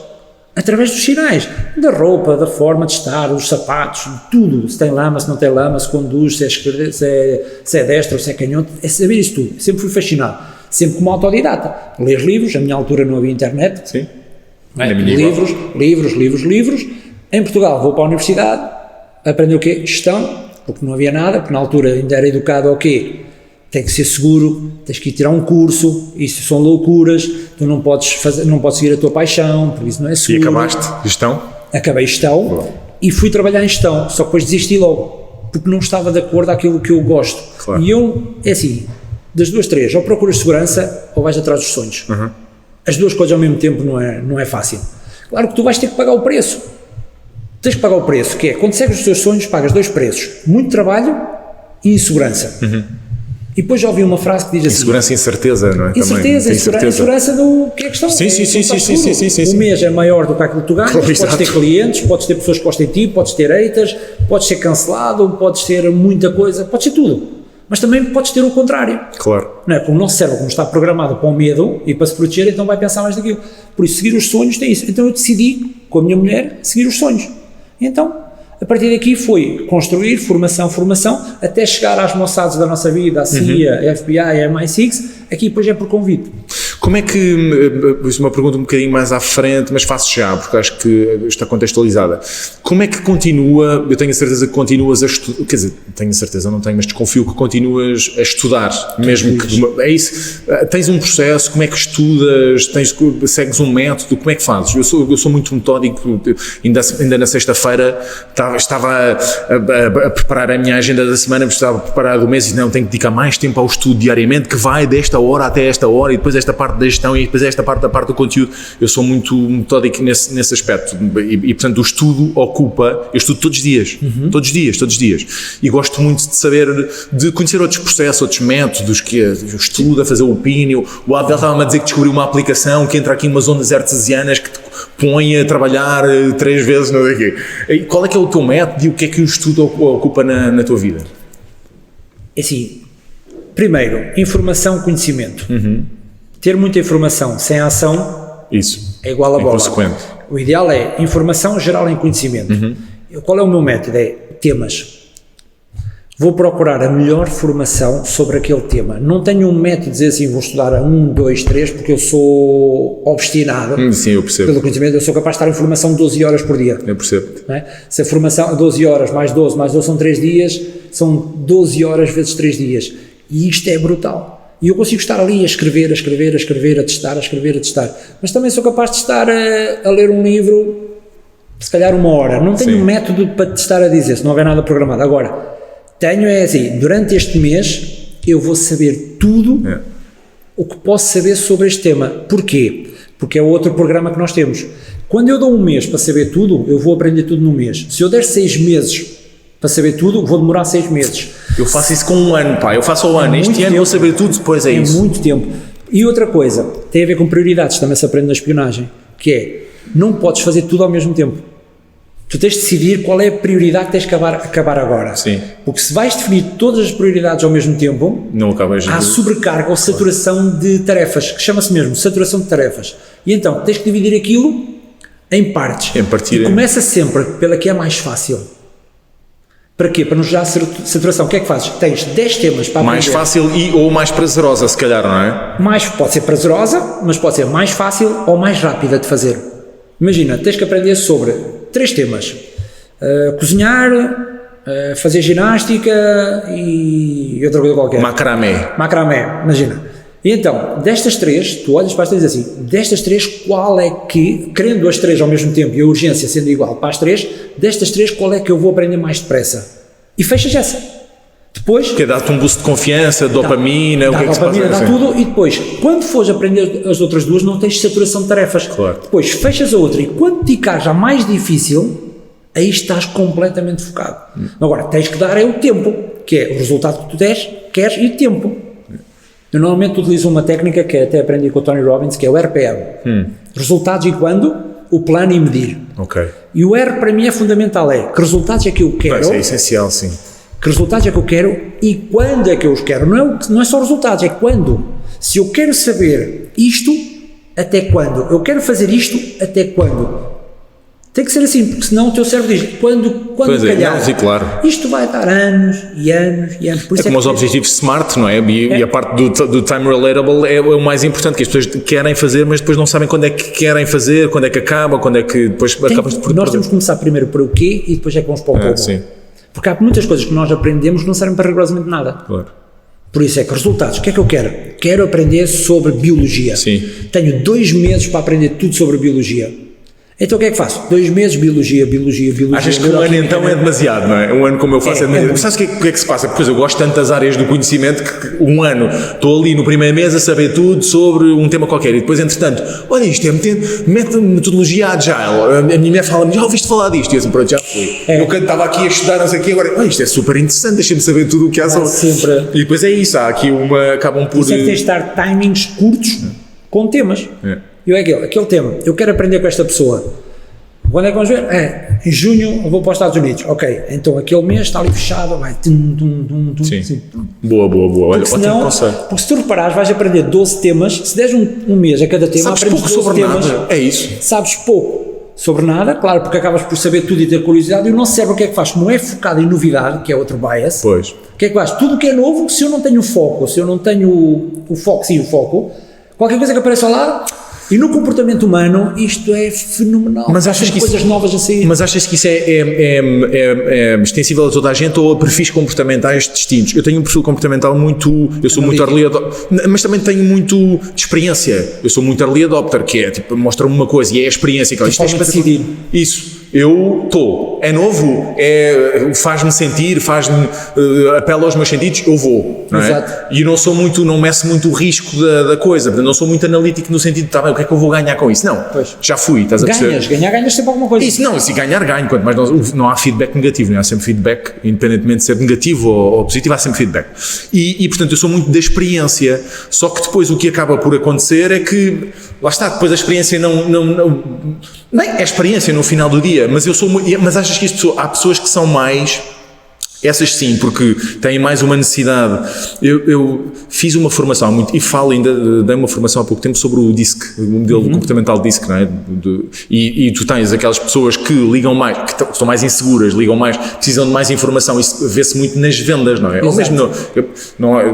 através dos sinais, da roupa, da forma de estar, dos sapatos, de tudo, se tem lama, se não tem lama, se conduz, se é destro, se é canhoto, é saber isso tudo. Sempre fui fascinado, sempre como autodidata. Ler livros, na minha altura não havia internet. Sim. Livros. Em Portugal vou para a universidade, aprender o quê? Gestão, porque não havia nada, porque na altura ainda era educado ao quê? Tem que ser seguro, tens que ir tirar um curso, isso são loucuras, tu não podes seguir a tua paixão, por isso não é seguro. E acabaste gestão? Acabei gestão e fui trabalhar em gestão, só que depois desisti logo, porque não estava de acordo com aquilo que eu gosto. Claro. E eu, é assim, das 2, 3, ou procuras segurança ou vais atrás dos sonhos. Uhum. As 2 coisas ao mesmo tempo não é fácil. Claro que tu vais ter que pagar o preço. Tens que pagar o preço, que é, quando segues os teus sonhos, pagas 2 preços. Muito trabalho e insegurança. Uhum. E depois já ouvi uma frase que diz assim... Insegurança e incerteza, não é? Insegurança do que é a questão. Sim. O mês é maior do que aquilo que tu ganhas, podes ter clientes, podes ter pessoas que gostem de ti, podes ter haters, podes ser cancelado, podes ter muita coisa, podes ser tudo. Mas também podes ter o contrário. Claro. Não é? Como o nosso cérebro, como está programado para o medo e para se proteger, então vai pensar mais daquilo. Por isso, seguir os sonhos tem isso. Então eu decidi, com a minha mulher, seguir os sonhos. Então, a partir daqui foi construir formação, até chegar às Mossads da nossa vida, a CIA, a FBI, a MI6, aqui depois é por convite. Como é que, isso é uma pergunta um bocadinho mais à frente, mas faço já, porque acho que está contextualizada. Como é que continua, eu tenho a certeza que continuas a estudar, quer dizer, tenho a certeza, não tenho, mas desconfio que continuas a estudar, mesmo que, é isso, tens um processo, como é que estudas, segues um método, como é que fazes? Eu sou muito metódico, ainda na sexta-feira estava a preparar a minha agenda da semana, porque estava a preparar do mês e não, tenho que dedicar mais tempo ao estudo diariamente, que vai desta hora até esta hora e depois esta parte da gestão e depois esta parte da parte do conteúdo. Eu sou muito metódico nesse aspecto e portanto o estudo ocupa, eu estudo todos os dias, todos os dias e gosto muito de saber, de conhecer outros processos, outros métodos, que eu estudo a fazer o opinion. O Abdel estava-me a dizer que descobriu uma aplicação que entra aqui em umas ondas artesianas que te põe a trabalhar 3 vezes, não sei o quê. E qual é que é o teu método e o que é que o estudo ocupa na tua vida? É assim, primeiro, informação, conhecimento. Ter muita informação sem ação é igual a bola. O ideal é informação geral em conhecimento. Qual é o meu método? É temas. Vou procurar a melhor formação sobre aquele tema. Não tenho um método de dizer assim, vou estudar a 1, 2, 3, porque eu sou obstinado. Sim, eu percebo. Pelo conhecimento, eu sou capaz de estar em formação 12 horas por dia. Eu percebo. Não é? Se a formação 12 horas mais 12 são 3 dias, são 12 horas vezes 3 dias. E isto é brutal. E eu consigo estar ali a escrever, a testar. Mas também sou capaz de estar a ler um livro, se calhar 1 hora. Não tenho um método para te estar a dizer, se não houver nada programado. Agora, tenho assim, durante este mês, eu vou saber tudo o que posso saber sobre este tema. Porquê? Porque é outro programa que nós temos. Quando eu dou 1 mês para saber tudo, eu vou aprender tudo num mês. Se eu der 6 meses para saber tudo, vou demorar 6 meses. Eu faço isso com 1 ano, pá, eu faço ao ano. Este ano vou saber tudo, depois é isso. É muito tempo. E outra coisa, tem a ver com prioridades, também se aprende na espionagem, que é, não podes fazer tudo ao mesmo tempo. Tu tens de decidir qual é a prioridade que tens de acabar agora. Sim. Porque se vais definir todas as prioridades ao mesmo tempo, não acabas há sobrecarga ou saturação de tarefas, que chama-se mesmo saturação de tarefas. E então, tens que dividir aquilo em partes. E começa sempre pela que é mais fácil. Para quê? Para não gerar saturação. O que é que fazes? Tens 10 temas para aprender. Mais fácil ou mais prazerosa, se calhar, não é? Pode ser prazerosa, mas pode ser mais fácil ou mais rápida de fazer. Imagina, tens que aprender sobre 3 temas. Cozinhar, fazer ginástica e outra coisa qualquer. Macramé, imagina. E então, destas 3, tu olhas para as 3 e dizes assim, destas 3, qual é que, querendo as 3 ao mesmo tempo e a urgência sendo igual para as 3, destas 3, qual é que eu vou aprender mais depressa? E fechas essa. Depois... Que dá-te um boost de confiança, dopamina, o que é que se passa? Dá tudo e depois, quando fores aprender as outras 2, não tens saturação de tarefas. Claro. Depois, fechas a outra e quando te ficar já mais difícil, aí estás completamente focado. Agora, tens que dar o tempo, que é o resultado que tu queres e tempo. Eu normalmente utilizo uma técnica que até aprendi com o Tony Robbins, que é o RPM. Resultados e quando, o plano e medir. Ok. E o R para mim é fundamental, é que resultados é que eu quero. Isso é essencial, sim. Que resultados é que eu quero e quando é que eu os quero. Não é só resultados, é quando. Se eu quero saber isto, até quando? Eu quero fazer isto, até quando? Tem que ser assim, porque senão o teu cérebro diz, quando calhar, claro. Isto vai dar anos e anos e anos. Por isso como os objetivos SMART, não é? E a parte do time relatable é o mais importante, que as pessoas querem fazer, mas depois não sabem quando é que querem fazer, quando é que acaba, quando é que depois acabas de... Nós temos que começar primeiro para o quê e depois é que vamos para o como. Sim. Porque há muitas coisas que nós aprendemos que não servem para rigorosamente nada. Claro. Por isso é que resultados, o que é que eu quero? Quero aprender sobre biologia. Sim. Tenho 2 meses para aprender tudo sobre biologia. Então o que é que faço? 2 meses, biologia. Achas que 1 ano então é demasiado, não é? 1 ano como eu faço é demasiado. Sabes o que é que se passa? Porque eu gosto tanto das áreas do conhecimento que 1 ano estou ali no primeiro mês a saber tudo sobre um tema qualquer e depois entretanto, olha isto é metodologia agile. A minha mulher fala-me, já ouviste falar disto? E eu assim, pronto, já fui. Eu estava aqui a estudar, não sei o quê, agora, olha isto é super interessante, deixa-me saber tudo o que há sobre. Sempre. E depois é isso, há aqui acabam por... Isso é que tens de estar timings curtos com temas. Eu aquele tema, eu quero aprender com esta pessoa. Quando é que vamos ver? em junho eu vou para os Estados Unidos. Ok, então aquele mês está ali fechado, vai Sim. assim. Boa. Olha, Porque senão, porque se tu reparares, vais aprender 12 temas, se deres um mês a cada tema, sabes aprendes pouco 12 sobre temas, nada. É isso. sabes pouco sobre nada, claro, porque acabas por saber tudo e ter curiosidade, e o nosso cérebro o que é que faz? Como é focado em novidade, que é outro bias, Pois. o que é que faz? Tudo o que é novo, se eu não tenho foco, se eu não tenho o foco, qualquer coisa que apareça ao lado, e no comportamento humano isto é fenomenal. Mas achas que coisas novas a sair. Mas achas que isso é extensível a toda a gente ou a perfis comportamentais distintos? Eu tenho um perfil comportamental eu sou muito early adopter, mas também tenho muito de experiência. Eu sou muito early adopter, que é tipo, mostra-me uma coisa e é a experiência. Isto é decidir. Isso. Eu estou, é novo, faz-me sentir, apela aos meus sentidos, eu vou, não é? Exato. E eu não meço muito o risco da coisa, não sou muito analítico no sentido de, tá bem, o que é que eu vou ganhar com isso? Não, pois. Já fui, estás a perceber? Ganhas sempre alguma coisa. Isso não, se ganhar, ganho, quanto mais não há feedback negativo, não há sempre feedback, independentemente de ser negativo ou positivo, há sempre feedback. E portanto eu sou muito da experiência, só que depois o que acaba por acontecer é que, lá está, depois a experiência nem é experiência no final do dia, mas achas que há pessoas que são mais, essas sim, porque têm mais uma necessidade. Eu fiz uma formação, e dei uma formação há pouco tempo sobre o DISC, o modelo comportamental DISC, não é? E tu tens aquelas pessoas que ligam mais, que estão mais inseguras, ligam mais, precisam de mais informação, isso vê-se muito nas vendas, não é? Ou mesmo,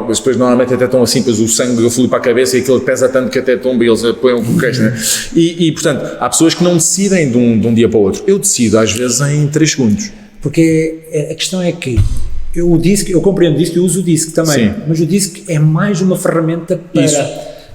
as pessoas normalmente até estão assim, pois o sangue flui para a cabeça e aquilo pesa tanto que até tomba e eles apoiam com o queixo, não é? E portanto, há pessoas que não decidem de um dia para o outro. Eu decido às vezes em 3 segundos. Porque a questão é que eu compreendo o DISC, eu uso o DISC também, Sim. mas o DISC é mais uma ferramenta para... Isso.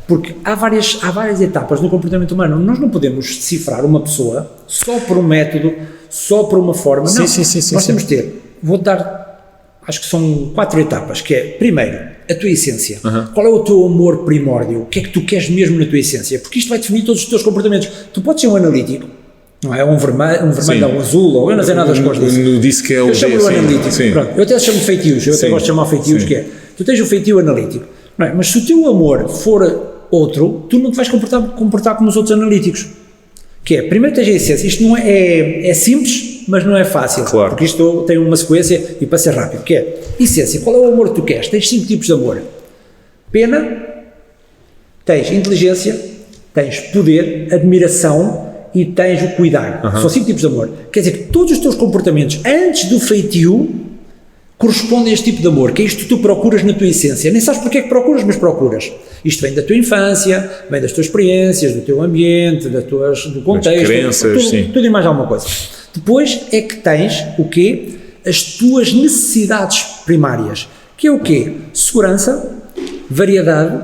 Porque há várias etapas no comportamento humano. Nós não podemos decifrar uma pessoa só por um método, só por uma forma. Sim, não, sim, nós temos de ter, vou dar, acho que são 4 etapas, que é, primeiro, a tua essência. Qual é o teu amor primórdio? O que é que tu queres mesmo na tua essência? Porque isto vai definir todos os teus comportamentos. Tu podes ser um analítico, não é? Um vermelho, um azul, ou eu não sei nada das cores disso. No DISC é o eu chamo-o analítico. Sim. Pronto, eu até chamo feitios, eu até gosto de chamar feitios, que é, tu tens o feitio analítico, não é? Mas se o teu amor for outro, tu não te vais comportar como os outros analíticos. Que é, primeiro tens a essência, isto não é simples, mas não é fácil, claro. Porque isto tem uma sequência e para ser rápido, que é, essência, qual é o amor que tu queres? Tens 5 tipos de amor. Pena, tens inteligência, tens poder, admiração e tens o cuidar. São 5 tipos de amor. Quer dizer que todos os teus comportamentos antes do feitio correspondem a este tipo de amor, que é isto que tu procuras na tua essência. Nem sabes porque é que procuras, mas procuras. Isto vem da tua infância, vem das tuas experiências, do teu ambiente, do contexto, das crenças, tudo e mais alguma coisa. Depois é que tens o quê? As tuas necessidades primárias, que é o quê? Segurança, variedade,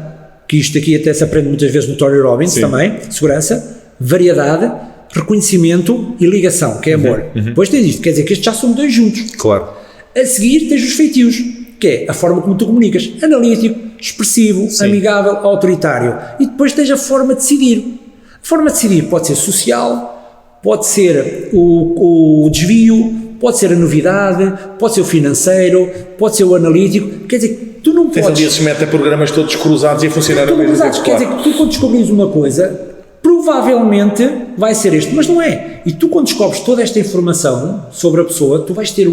que isto aqui até se aprende muitas vezes no Tony Robbins também, segurança, variedade, reconhecimento e ligação, que é amor. Depois tens isto, quer dizer que estes já são 2 juntos. Claro. A seguir tens os feitios, que é a forma como tu comunicas, analítico, expressivo, amigável, autoritário. E depois tens a forma de decidir. A forma de decidir pode ser social, pode ser o desvio, pode ser a novidade, pode ser o financeiro, pode ser o analítico. Quer dizer que tu não Tens podes... ali esses metaprogramas todos cruzados e a funcionar ao mesmo tempo. Quer dizer que tu quando descobris uma coisa, provavelmente vai ser este, mas não é. E tu quando descobres toda esta informação sobre a pessoa, tu vais ter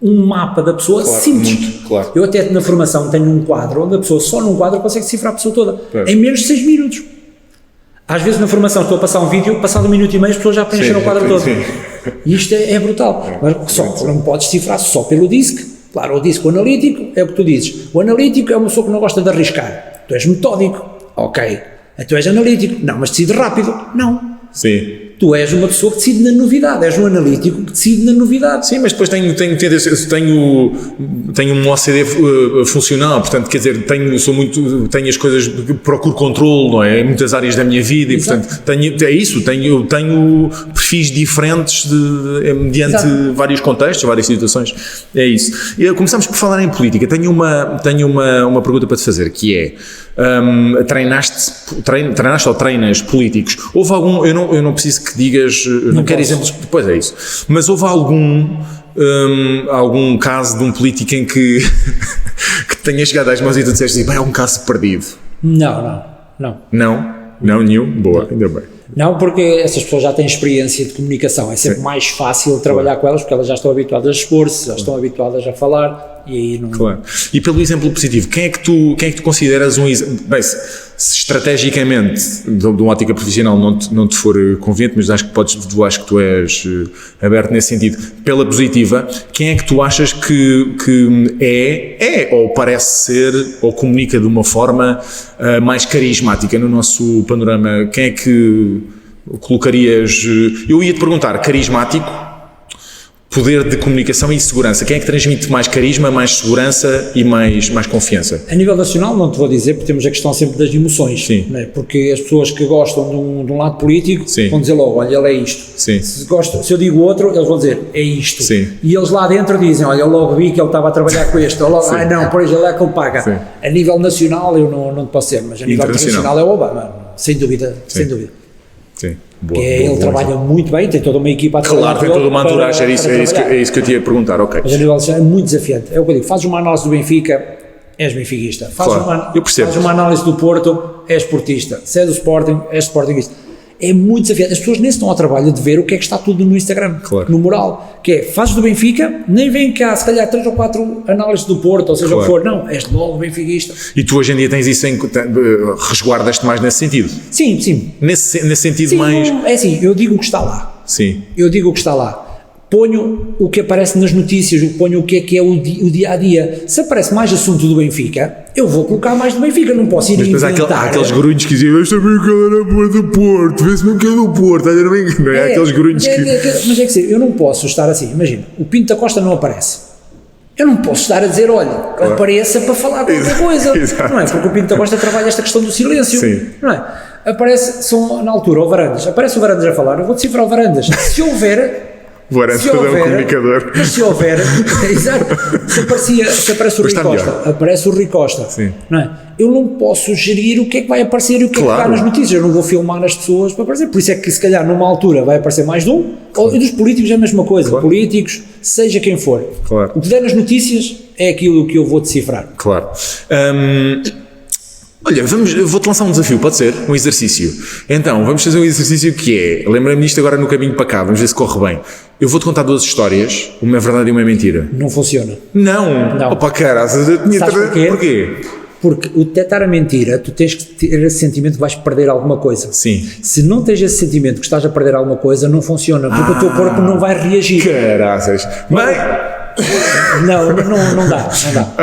um mapa da pessoa simples. Muito, claro. Eu até na formação tenho um quadro onde a pessoa só num quadro consegue decifrar a pessoa toda, em menos de 6 minutos. Às vezes na formação estou a passar um vídeo, passado 1 minuto e meio as pessoas já preencheram o quadro todo. E isto é brutal. Mas não podes decifrar só pelo DISC. Claro, o DISC, o analítico, é o que tu dizes. O analítico é uma pessoa que não gosta de arriscar. Tu és metódico. Ok. Tu és analítico. Não, mas decide rápido. Não. Sim. Tu és uma pessoa que decide na novidade, és um analítico que decide na novidade. Sim, mas depois tenho um OCD funcional, portanto, quer dizer, tenho as coisas, procuro controle, não é? Em muitas áreas da minha vida. Exato. E portanto, tenho perfis diferentes mediante vários contextos, várias situações. É isso. E começamos por falar em política. Tenho uma pergunta para te fazer, que é, treinaste ou treinas políticos? Houve algum, eu não preciso que digas, não quero exemplos, depois é isso, mas houve algum caso de um político em que tenha chegado às mãos e tu disseste assim, bem, é um caso perdido? Não. Não, nenhum? Boa, ainda bem. Não, porque essas pessoas já têm experiência de comunicação, é sempre mais fácil trabalhar com elas porque elas já estão habituadas a expor-se, já estão habituadas a falar e aí não... Claro. E pelo exemplo positivo, quem é que tu consideras um exemplo? Bem, se estrategicamente, de uma ótica profissional, não te for conveniente, mas acho que tu és aberto nesse sentido, pela positiva, quem é que tu achas que é ou parece ser, ou comunica de uma forma mais carismática no nosso panorama? Quem é que colocarias? Eu ia te perguntar, carismático, poder de comunicação e segurança. Quem é que transmite mais carisma, mais segurança e mais confiança? A nível nacional não te vou dizer, porque temos a questão sempre das emoções. Sim. Não é? Porque as pessoas que gostam de um lado político vão dizer logo, olha, ele é isto. Sim. Se eu digo outro, eles vão dizer, é isto. Sim. E eles lá dentro dizem, olha, eu logo vi que ele estava a trabalhar com este. Ou logo, não, por exemplo, ele é que ele paga. Sim. A nível nacional eu não te posso ser, mas a nível internacional é o Obama, sem dúvida, sem dúvida. Sim. Boa, ele trabalha muito bem, tem toda uma equipa a trabalhar. Claro, tem toda uma entourage, é isso que eu te ia perguntar, ok. Mas a nível é muito desafiante. É o que eu digo, fazes uma análise do Benfica, és benfiquista. Fazes uma análise do Porto, és portista. Se é do Sporting, és sportingista. É muito desafiante. As pessoas nem estão ao trabalho de ver o que é que está tudo no Instagram, no mural, que é, fazes do Benfica, nem vem cá, se calhar 3 ou 4 análises do Porto, ou seja o que for, não, és logo benfiquista. E tu hoje em dia tens isso resguardas-te mais nesse sentido? Sim. Nesse sentido sim, mais... É assim, eu digo o que está lá. Sim. Eu digo o que está lá. Ponho o que aparece nas notícias, ponho o que é o dia-a-dia. Se aparece mais assunto do Benfica, eu vou colocar mais do Benfica, não posso ir inventar. Mas há aqueles grunhos que dizem, eu sabia que ele era do Porto, vê-se mesmo que é do Porto, não é? Aqueles grunhos que... Mas é que eu não posso estar assim, imagina, o Pinto da Costa não aparece. Eu não posso estar a dizer, olha, apareça para falar qualquer coisa. Não é? Porque o Pinto da Costa trabalha esta questão do silêncio. Sim. Não é? Na altura, o Varandas, aparece o Varandas a falar, eu vou decifrar o Varandas. Se houver... O Varandas é um comunicador. Mas se houver, exato, se aparece o Rui Costa, aparece o Rui Costa, não é? Eu não posso sugerir o que é que vai aparecer e o que é que vai nas notícias, eu não vou filmar as pessoas para aparecer, por isso é que se calhar numa altura vai aparecer mais de um, e dos políticos é a mesma coisa, políticos, seja quem for, o que der nas notícias é aquilo que eu vou decifrar. Claro. Olha, vou-te lançar um desafio, pode ser? Um exercício. Então, vamos fazer um exercício que é, lembra-me disto agora no caminho para cá, vamos ver se corre bem. Eu vou-te contar 2 histórias, uma é verdade e uma é mentira. Não funciona. Não. Opa, cara, eu tinha... Sabes porquê? Porquê? Porque o detectar a mentira, tu tens que ter esse sentimento que vais perder alguma coisa. Sim. Se não tens esse sentimento que estás a perder alguma coisa, não funciona, porque o teu corpo não vai reagir. Caraças. Bem... Não dá.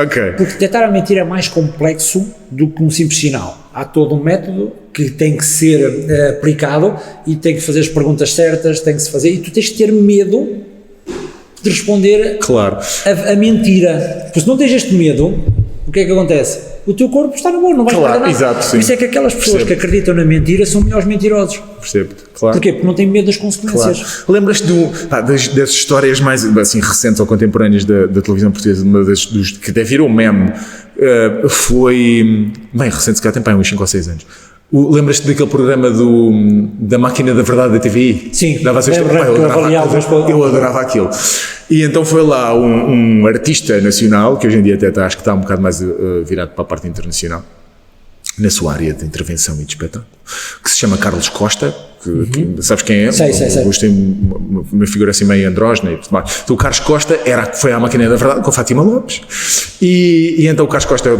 Ok. Porque detectar a mentira é mais complexo do que um simples sinal. Há todo um método que tem que ser aplicado e tem que fazer as perguntas certas, tem que se fazer, e tu tens que ter medo de responder a mentira. Porque se não tens este medo, o que é que acontece? O teu corpo está no bom, não vais fazer nada. Exato, sim. Por isso é que aquelas pessoas que acreditam na mentira são melhores mentirosos. Percebo-te, claro. Porquê? Porque não têm medo das consequências. Claro. Lembras-te das histórias mais assim, recentes ou contemporâneas da televisão portuguesa, uma dos que até virou meme, foi bem recente, se calhar tem para uns 5 ou 6 anos. Lembras-te daquele programa da Máquina da Verdade da TVI? Sim, eu adorava aquilo. E então foi lá um artista nacional, que hoje em dia até acho que está um bocado mais virado para a parte internacional, na sua área de intervenção e de espetáculo, que se chama Carlos Costa, que sabes quem é? Sei. Tem uma figura assim meio andrógena e tudo mais. Então o Carlos Costa foi à Máquina da Verdade com a Fátima Lopes e então o Carlos Costa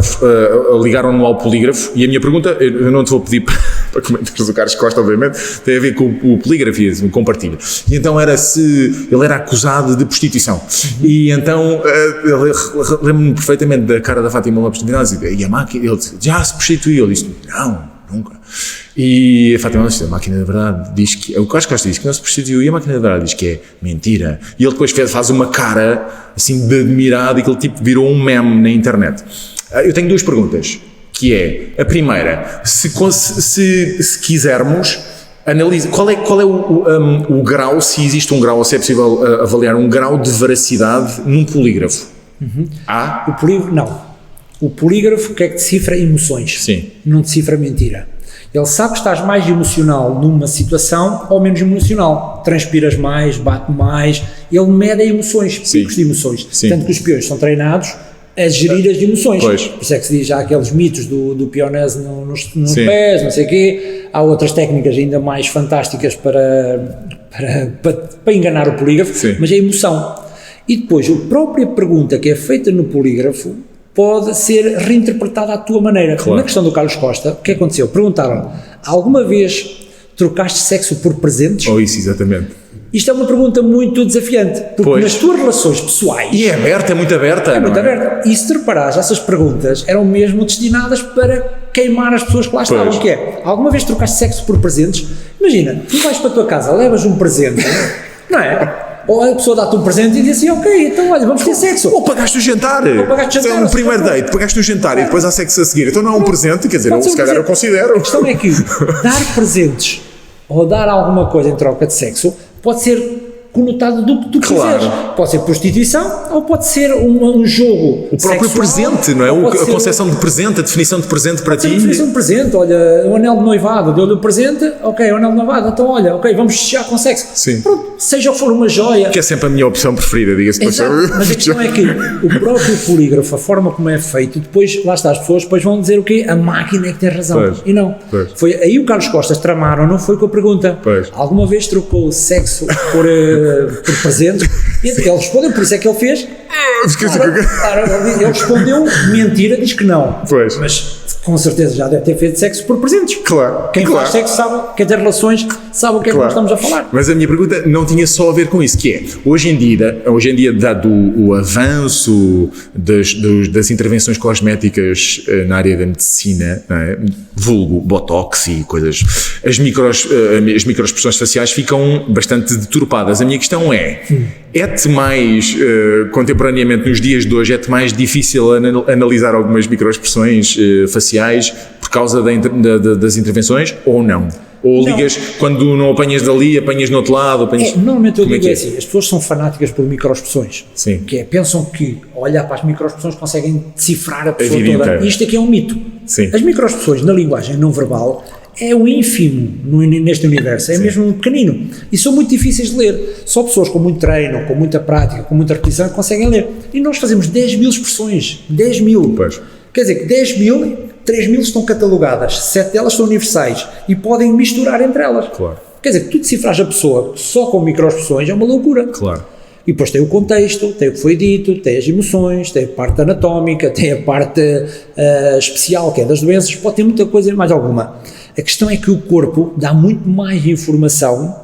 ligaram-no ao polígrafo e a minha pergunta, eu não te vou pedir para comentares o Carlos Costa, obviamente, tem a ver com o polígrafo e compartilha. E então era se ele era acusado de prostituição. E então lembro-me perfeitamente da cara da Fátima Lopes de Ginásio e a máquina, ele disse, já se prostituiu? Ele disse, não, nunca. E a Fátima Lopes, a Máquina da Verdade diz que, o Carlos Costa diz que não se prostituiu e a Máquina da Verdade diz que é mentira. E ele depois faz uma cara assim de admirado e que ele tipo virou um meme na internet. Eu tenho 2 perguntas, que é, a primeira, se quisermos analisar, qual é o grau, se existe um grau, ou se é possível avaliar um grau de veracidade num polígrafo? O polígrafo, não. O polígrafo que decifra emoções, não decifra mentira. Ele sabe que estás mais emocional numa situação ou menos emocional. Transpiras mais, bate mais. Ele mede emoções, picos de emoções. Tanto que os espiões são treinados a gerir as emoções. Pois. Por isso é que se diz já aqueles mitos do pionese nos pés, não sei o quê. Há outras técnicas ainda mais fantásticas para enganar o polígrafo, Sim. mas é a emoção. E depois, a própria pergunta que é feita no polígrafo pode ser reinterpretada à tua maneira. Claro. Na questão do Carlos Costa, o que aconteceu? Perguntaram, alguma vez trocaste sexo por presentes? Ou isso, exatamente. Isto é uma pergunta muito desafiante, porque Pois. nas tuas relações pessoais... E é aberta, é muito aberta. É muito não aberta. E se te reparares, essas perguntas eram mesmo destinadas para queimar as pessoas que lá estavam, Pois. que é, alguma vez trocaste sexo por presentes? Imagina, tu vais para a tua casa, levas um presente, não é? Ou a pessoa dá-te um presente e diz assim, ok, então olha, vamos ter sexo. Ou pagaste o jantar. pagaste o jantar, Se é um ou primeiro seja, date, pagaste o jantar e depois há sexo a seguir. Então não é um presente, quer dizer, Pode ser se um calhar eu presente. considero. A questão é que dar presentes ou dar alguma coisa em troca de sexo pode ser conotado do que tu Claro. quiseres. Pode ser prostituição ou pode ser um jogo O próprio sexual, presente, não é? ou pode A ser concepção de presente, a definição de presente para Pode ser ti. a definição de presente, olha, o anel de noivado, deu-lhe o presente, ok, o anel de noivado, então olha, ok, vamos fechar com sexo. Sim. Pronto, seja o que for uma joia. Que é sempre a minha opção preferida, diga-se. Exato, mas a questão é que o próprio polígrafo, a forma como é feito, depois, lá está, as pessoas depois vão dizer o quê? A máquina é que tem razão. Pois, E não. pois. Foi aí o Carlos Costas tramaram, não foi com a pergunta. Pois. Alguma vez trocou sexo por presentes? E ele respondeu, por isso é que ele fez. Claro, ele respondeu mentira, diz que não. Pois. Mas com certeza já deve ter feito sexo por presentes. Claro. Quem claro. faz sexo sabe, quem tem relações, sabe o que é que nós estamos a falar. Mas a minha pergunta não tinha só a ver com isso, que é, hoje em dia dado o avanço das intervenções cosméticas na área da medicina, não é? Vulgo, botox e coisas, as microexpressões faciais ficam bastante deturpadas. A minha questão é-te mais, contemporaneamente nos dias de hoje, é-te mais difícil analisar algumas microexpressões faciais por causa das intervenções ou não? Ou ligas, quando não apanhas dali, apanhas no outro lado? Normalmente eu Como é digo que é? assim, as pessoas são fanáticas por microexpressões. Sim. Que é, pensam que, olhar para as microexpressões conseguem decifrar a pessoa vida toda. inteira. E isto aqui é um mito. Sim. As microexpressões na linguagem não verbal é o ínfimo neste universo, é mesmo um pequenino. E são muito difíceis de ler. Só pessoas com muito treino, com muita prática, com muita repetição conseguem ler. E nós fazemos 10 mil expressões. 10 mil. Pois. Quer dizer que 10 mil, 3 mil estão catalogadas, 7 delas são universais e podem misturar entre elas. Claro. Quer dizer que tu decifras a pessoa só com microexpressões é uma loucura. Claro. E depois tem o contexto, tem o que foi dito, tem as emoções, tem a parte anatómica, tem a parte especial, que é das doenças, pode ter muita coisa e mais alguma. A questão é que o corpo dá muito mais informação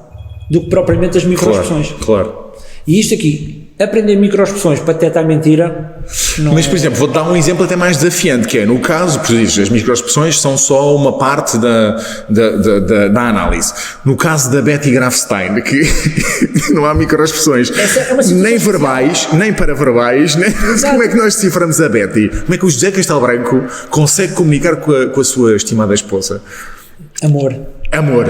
do que propriamente as microexpressões. Claro. E isto aqui, aprender microexpressões para detectar mentira, não Mas, por exemplo, vou-te dar um exemplo até mais desafiante, que é, no caso, por isso, as microexpressões são só uma parte da análise. No caso da Betty Grafstein, que não há microexpressões, Essa é uma situação nem verbais, nem paraverbais, nem... Como é que nós deciframos a Betty? Como é que o José Castelo Branco consegue comunicar com a sua estimada esposa? amor. Amor,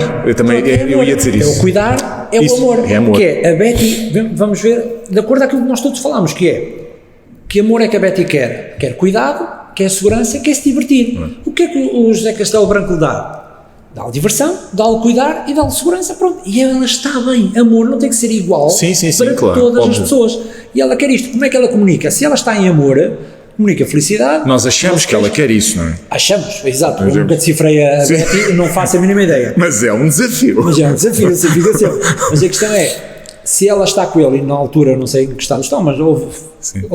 eu ia dizer isso. É o cuidar, é Isso, o amor. é amor. Que é, a Betty, vamos ver, de acordo com aquilo que nós todos falamos, que é, que amor é que a Betty quer? Quer cuidado, quer segurança, quer se divertir. O que é que o José Castelo Branco lhe dá? Dá-lhe diversão, dá-lhe cuidar e dá-lhe segurança, pronto. E ela está bem. Amor não tem que ser igual Sim, para claro, todas óbvio. as pessoas. E ela quer isto. Como é que ela comunica? Se ela está em amor, comunica felicidade. Nós achamos que ela quer isso, não é? Achamos, exato. Mas Eu nunca decifrei a Sim. Betty, não faço a mínima ideia. Mas é um desafio. Mas é um desafio, mas a questão é, se ela está com ele e na altura, não sei em que estado estão, mas houve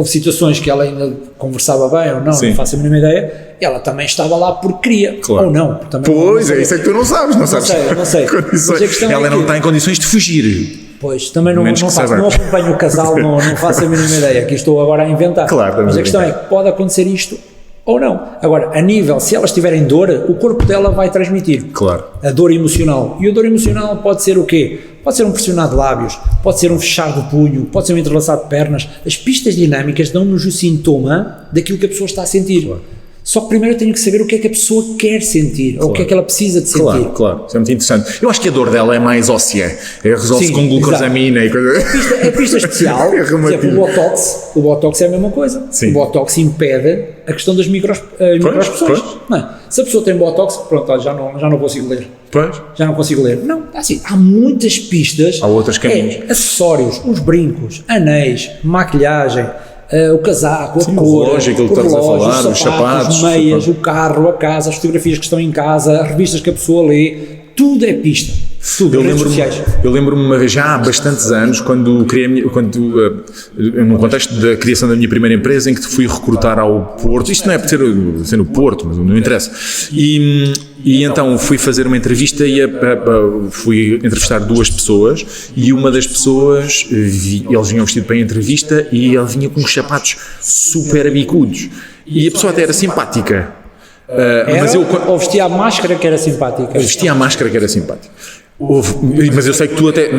situações que ela ainda conversava bem ou não, Sim. não faço a mínima ideia, ela também estava lá porque queria, Claro. ou não. Também Pois, não é isso é que tu não sabes, não sabes. não sei. Condições. Mas a questão Ela é não que- está em condições de fugir. Pois, também não Menos que faço, saibamos. não acompanho o casal, não faço a mínima ideia, que estou agora a inventar. Claro, estamos mas a a questão é brincar. que pode acontecer isto ou não. Agora, a nível, se elas tiverem dor, o corpo dela vai transmitir. Claro. A dor emocional. E a dor emocional pode ser o quê? Pode ser um pressionar de lábios, pode ser um fechar do punho, pode ser um entrelaçar de pernas. As pistas dinâmicas dão-nos o sintoma daquilo que a pessoa está a sentir. Claro. Só que primeiro eu tenho que saber o que é que a pessoa quer sentir, ou o que é que ela precisa de sentir. Claro, claro. Isso é muito interessante. Eu acho que a dor dela é mais óssea. Resolve-se Sim, com glucosamina e coisa. É pista especial. É Por exemplo, remativo. o Botox é a mesma coisa. Sim. O Botox impede a questão das microexpressões. pois. Não é? Se a pessoa tem Botox, pronto, olha, já não consigo ler. Pois. Já não consigo ler. Não, assim, há muitas pistas. Há outros caminhos. Acessórios, os brincos, anéis, maquilhagem, o casaco, sim, a cor, o relógio, aquilo que estás a falar, os sapatos, os meias, o carro, a casa, as fotografias que estão em casa, as revistas que a pessoa lê, tudo é pista. Tudo, eu lembro-me uma vez, já há bastantes anos, quando num contexto da criação da minha primeira empresa, em que fui recrutar ao Porto, isto não é por ser no Porto, mas não interessa, e então fui fazer uma entrevista e fui entrevistar 2 pessoas, e uma das pessoas, eles vinham vestido para a entrevista e ele vinha com uns sapatos super bicudos, e a pessoa até era simpática. Ou vestia a máscara que era simpática? Vestia a máscara que era simpática. Mas eu sei que tu até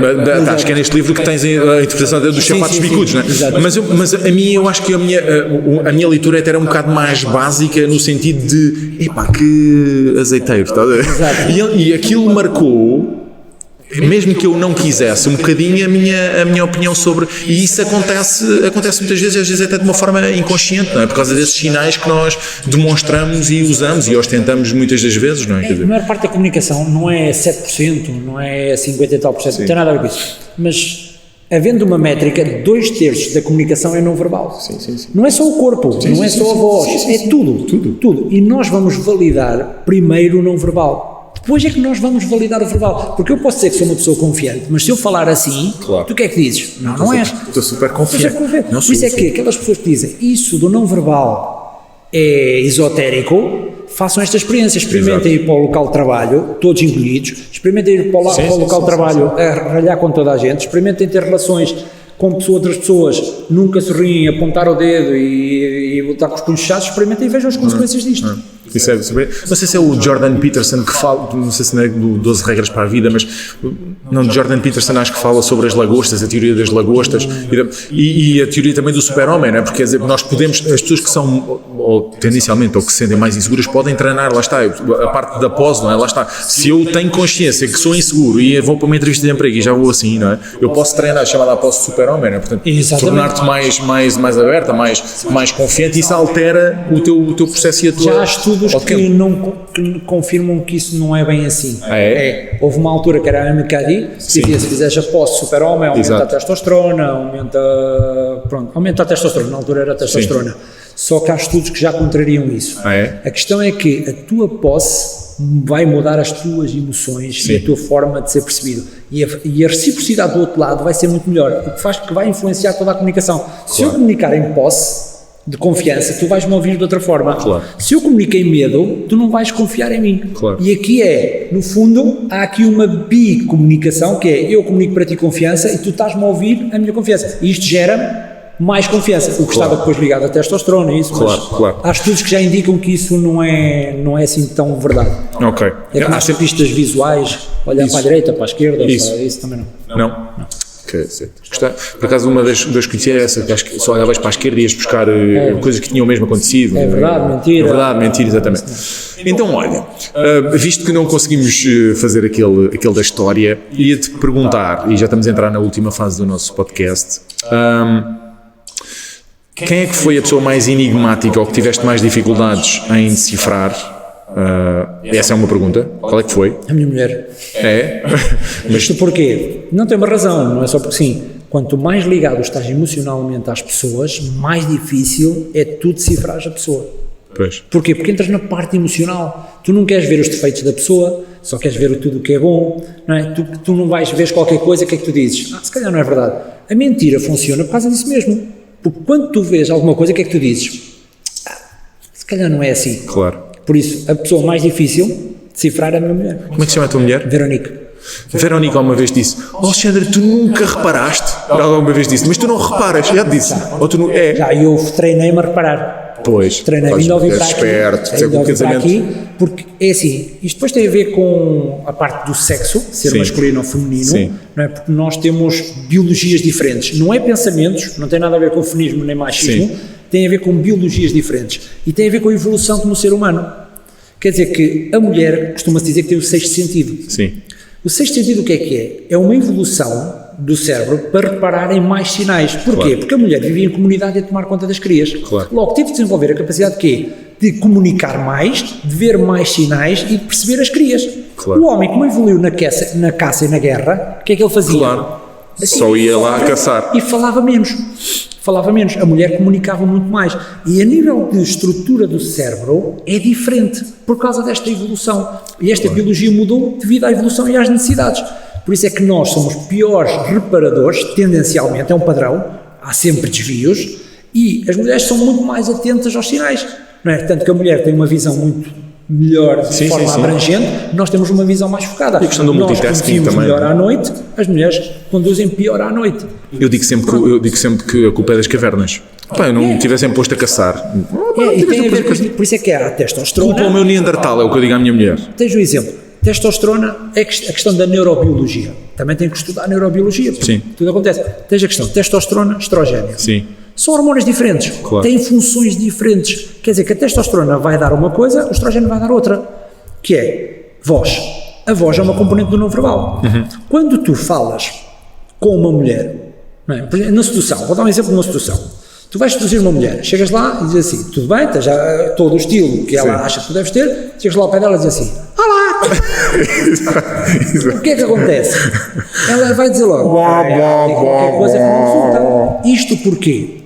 acho que é neste livro que tens a interpretação dos sapatos bicudos, não é? Mas a mim, eu acho que a minha leitura até era um bocado mais básica, no sentido de epá, que azeiteiro, está a ver? E aquilo marcou, mesmo que eu não quisesse, um bocadinho a minha opinião sobre, e isso acontece muitas vezes, às vezes até de uma forma inconsciente, não é? Por causa desses sinais que nós demonstramos e usamos e ostentamos muitas das vezes, não é? A maior parte da comunicação não é 7%, não é 50 e tal por cento, não tem nada a ver com isso, mas havendo uma métrica, 2/3 da comunicação é não verbal. Sim. Não é só o corpo, não é só a voz, é tudo. E nós vamos validar primeiro o não verbal. Depois é que nós vamos validar o verbal. Porque eu posso dizer que sou uma pessoa confiante, mas se eu falar assim, claro, tu o que é que dizes? Não és. Estou super confiante. Por isso é que aquelas pessoas que dizem isso do não verbal é esotérico, façam esta experiência. Experimentem ir para o local de trabalho, todos encolhidos, experimentem ir para o local de trabalho a ralhar com toda a gente, experimentem ter relações com outras pessoas, nunca sorriem, apontar o dedo e botar com os punhos fechados, experimentem e vejam as consequências disto. Isso é, não sei se é o Jordan Peterson que fala, não sei se não é do 12 regras para a vida, mas não, Jordan Peterson acho que fala sobre as lagostas, a teoria das lagostas e a teoria também do super-homem, não é? Porque quer dizer, nós podemos, as pessoas que são ou tendencialmente ou que se sentem mais inseguras podem treinar, lá está, a parte da pose, não é? Lá está, se eu tenho consciência que sou inseguro e vou para uma entrevista de emprego e já vou assim, não é? Eu posso treinar, chamada a pose de super-homem, não é? Portanto, tornar-te mais aberta, mais confiante, e isso altera o teu processo e a tua... Já há estudos que confirmam que isso não é bem assim. Houve uma altura que era a MKD, que dizia, se fizeres a posse super-homem, aumenta a testosterona, aumenta a testosterona, na altura era a testosterona. Só que há estudos que já contrariam isso. A questão é que a tua posse vai mudar as tuas emoções e a tua forma de ser percebido. E a reciprocidade do outro lado vai ser muito melhor, o que faz que vai influenciar toda a comunicação. Claro. Se eu comunicar em posse de confiança, tu vais-me ouvir de outra forma. Claro. Se eu comunico em medo, tu não vais confiar em mim. Claro. E aqui no fundo, há aqui uma bicomunicação, que é, eu comunico para ti confiança e tu estás-me a ouvir a minha confiança. E isto gera mais confiança, o que estava depois ligado à testosterona e isso, claro. Há estudos que já indicam que isso não é assim tão verdade. Ok. É como as pistas visuais, olhar para a direita, para a esquerda, isso também não. Não? Por acaso uma das que conhecia era essa, que acho que só olhavas para a esquerda e ias buscar coisas que tinham mesmo acontecido. É verdade, mentira. É verdade, mentira, exatamente. Então, olha, visto que não conseguimos fazer aquele da história, ia-te perguntar, e já estamos a entrar na última fase do nosso podcast, quem é que foi a pessoa mais enigmática ou que tiveste mais dificuldades em decifrar? Essa é uma pergunta. Qual é que foi? A minha mulher. É? Mas isto porquê? Não tem uma razão, não é só porque sim. Quanto mais ligado estás emocionalmente às pessoas, mais difícil é tu decifrares a pessoa. Pois. Porquê? Porque entras na parte emocional. Tu não queres ver os defeitos da pessoa, só queres ver tudo o que é bom, não é? Tu não vais ver qualquer coisa, o que é que tu dizes? Se calhar não é verdade. A mentira funciona por causa disso mesmo. Porque quando tu vês alguma coisa, o que é que tu dizes? Se calhar não é assim. Claro. Por isso, a pessoa mais difícil de decifrar é a minha mulher. Como é que se chama a tua mulher? Veronique. Veronique uma vez disse, Alexandre, tu nunca reparaste? Ela alguma vez disse, mas tu não reparas, já te disse. Ou tu não, Já, eu treinei-me a reparar. Pois. Treinei, ainda ouvi para esperto, aqui, porque é assim, isto depois tem a ver com a parte do sexo, ser masculino ou feminino, não é? Porque nós temos biologias diferentes, não é pensamentos, não tem nada a ver com feminismo nem machismo, tem a ver com biologias diferentes e tem a ver com a evolução como ser humano. Quer dizer que a mulher, costuma-se dizer que tem o sexto sentido. Sim. O sexto sentido o que é? É uma evolução do cérebro para reparar em mais sinais. Porquê? Claro. Porque a mulher vivia em comunidade e a tomar conta das crias. Claro. Logo, teve de desenvolver a capacidade de quê? De comunicar mais, de ver mais sinais e de perceber as crias. Claro. O homem, como evoluiu na caça e na guerra, o que é que ele fazia? Claro. Assim, só ia lá caçar. E falava menos. falava menos, a mulher comunicava muito mais. E a nível de estrutura do cérebro é diferente por causa desta evolução. E esta biologia mudou devido à evolução e às necessidades. Por isso é que nós somos piores reparadores, tendencialmente, é um padrão, há sempre desvios, e as mulheres são muito mais atentas aos sinais. Não é? Tanto que a mulher tem uma visão muito melhor, de forma abrangente, nós temos uma visão mais focada. E a questão do multitasking também. Melhor à noite, as mulheres conduzem pior à noite. Eu digo sempre que a culpa é das cavernas. Pá, eu não me tivessem posto a caçar. E tem a ver com por isso é que há a testosterona. Culpa o meu Neandertal, é o que eu digo à minha mulher. Tens um exemplo. Testosterona é a questão da neurobiologia. Também tem que estudar a neurobiologia. Sim. Tudo acontece. Tens a questão de testosterona, estrogênio. Sim. São hormônios diferentes, claro. Têm funções diferentes. Quer dizer que a testosterona vai dar uma coisa, o estrogênio vai dar outra, que é voz. A voz é uma componente do não verbal. Quando tu falas com uma mulher, não é? Na sedução, vou dar um exemplo de uma sedução. Tu vais seduzir uma mulher, chegas lá e dizes assim, tudo bem, tens já todo o estilo que ela acha que tu deves ter, chegas lá ao pé dela e dizes assim, olá! O que é que acontece? Ela vai dizer logo, qualquer coisa que não resulta. Isto porquê?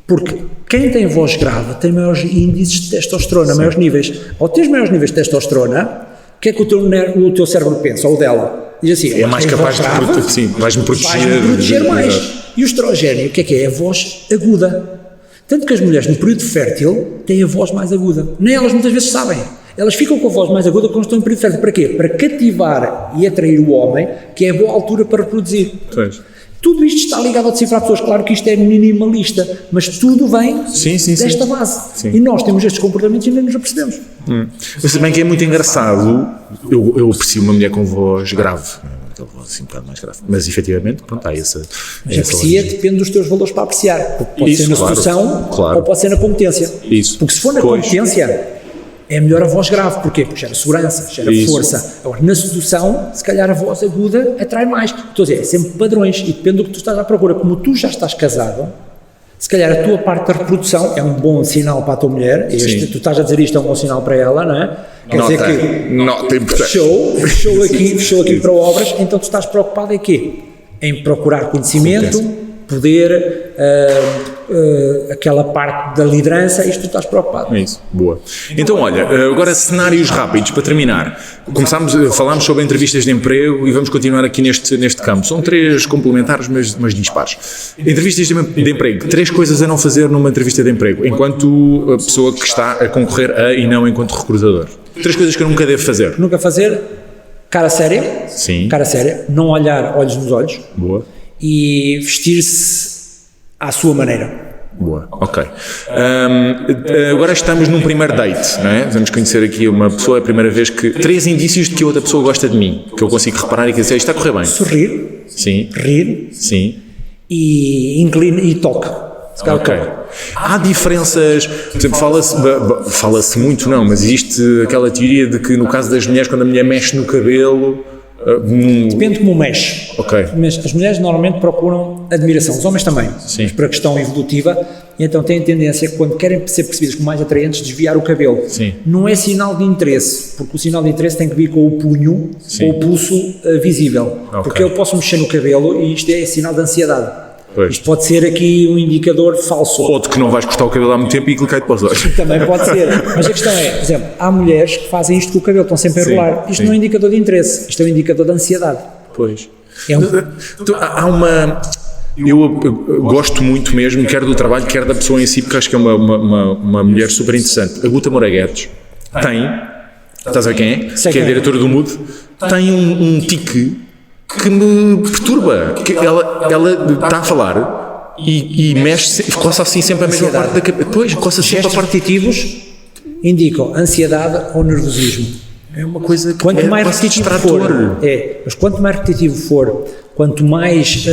Porque quem tem voz grave tem maiores índices de testosterona, maiores níveis. Ao teres maiores níveis de testosterona, o que é que o teu cérebro pensa, ou dela? Diz assim, é mais capaz de vais-me proteger mais. E o estrogênio, o que é? É a voz aguda. Tanto que as mulheres no período fértil têm a voz mais aguda. Nem elas muitas vezes sabem. Elas ficam com a voz mais aguda quando estão em período fértil. Para quê? Para cativar e atrair o homem, que é a boa altura para reproduzir. Pois. Tudo isto está ligado ao decifrar pessoas. Claro que isto é minimalista, mas tudo vem desta base. Sim. E nós temos estes comportamentos e nem nos apercebemos. Se bem que é muito engraçado, eu aprecio uma mulher com voz grave. Aquela voz assim um bocado mais grave. Mas efetivamente, pronto, há essa. Mas aprecia, depende dos teus valores para apreciar. Porque pode ser na sedução ou pode ser na competência. Isso. Porque se for na competência, é melhor a voz grave. Porquê? Porque gera segurança, gera força. Agora, na sedução, se calhar a voz aguda atrai mais. Estou a dizer, é sempre padrões e depende do que tu estás à procura. Como tu já estás casado, se calhar a tua parte da reprodução é um bom sinal para a tua mulher. Tu estás a dizer isto é um bom sinal para ela, não é? Quer dizer que fechou aqui para obras, então tu estás preocupado em quê? Em procurar conhecimento, poder, aquela parte da liderança, isto tu estás preocupado. É isso, boa. Então olha, agora cenários rápidos para terminar. Falámos sobre entrevistas de emprego e vamos continuar aqui neste campo. São 3 complementares, mas dispares. Entrevistas de emprego, 3 coisas a não fazer numa entrevista de emprego, enquanto a pessoa que está a concorrer e não enquanto recrutador. 3 coisas que eu nunca devo fazer. Nunca fazer, cara séria. Sim. Cara séria, não olhar olhos nos olhos. Boa. E vestir-se à sua maneira. Boa, ok. Agora estamos num primeiro date, não é? Vamos conhecer aqui uma pessoa, é a primeira vez que... 3 indícios de que a outra pessoa gosta de mim, que eu consigo reparar e que dizer, isto está a correr bem. Sorrir. Sim. Rir. Sim. E inclina e toca. Ok. Há diferenças, por exemplo, fala-se muito não, mas existe aquela teoria de que no caso das mulheres, quando a mulher mexe no cabelo... Depende de como mexe. Ok. Mas as mulheres normalmente procuram admiração, os homens também, mas para a questão evolutiva, e então têm tendência, quando querem ser percebidas como mais atraentes, desviar o cabelo. Sim. Não é sinal de interesse, porque o sinal de interesse tem que vir com o punho, com o pulso visível, porque eu posso mexer no cabelo e isto é sinal de ansiedade. Pois. Isto pode ser aqui um indicador falso. Ou de que não vais cortar o cabelo há muito tempo e clicar-te para os olhos. Também pode ser. Mas a questão é, por exemplo, há mulheres que fazem isto com o cabelo, estão sempre a enrolar. Isto não é um indicador de interesse, isto é um indicador de ansiedade. Pois. Há uma... Eu gosto muito mesmo, quer do trabalho, quer da pessoa em si, porque acho que é uma mulher super interessante. A Guta Moura Guedes tem, estás a ver quem é? Sei que é a diretora do Mood, tem um tique que me perturba, que ela está a falar e mexe, coça assim sempre a mesma parte da cabeça. Pois, coça sempre a parte... repetitivos indicam ansiedade ou nervosismo. É uma coisa que quanto mais repetitivo for, mas quanto mais repetitivo for, quanto mais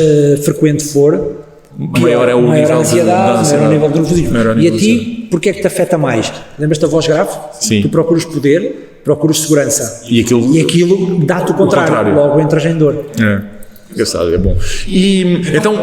frequente for, maior é o nível ansiedade, maior é o nível de nervosismo. E a ti, porque é que te afeta mais? Lembras-te da voz grave? Sim. Tu procuras poder, procuras segurança. E aquilo dá-te o contrário. Logo entras em dor. Engraçado, é bom. E então,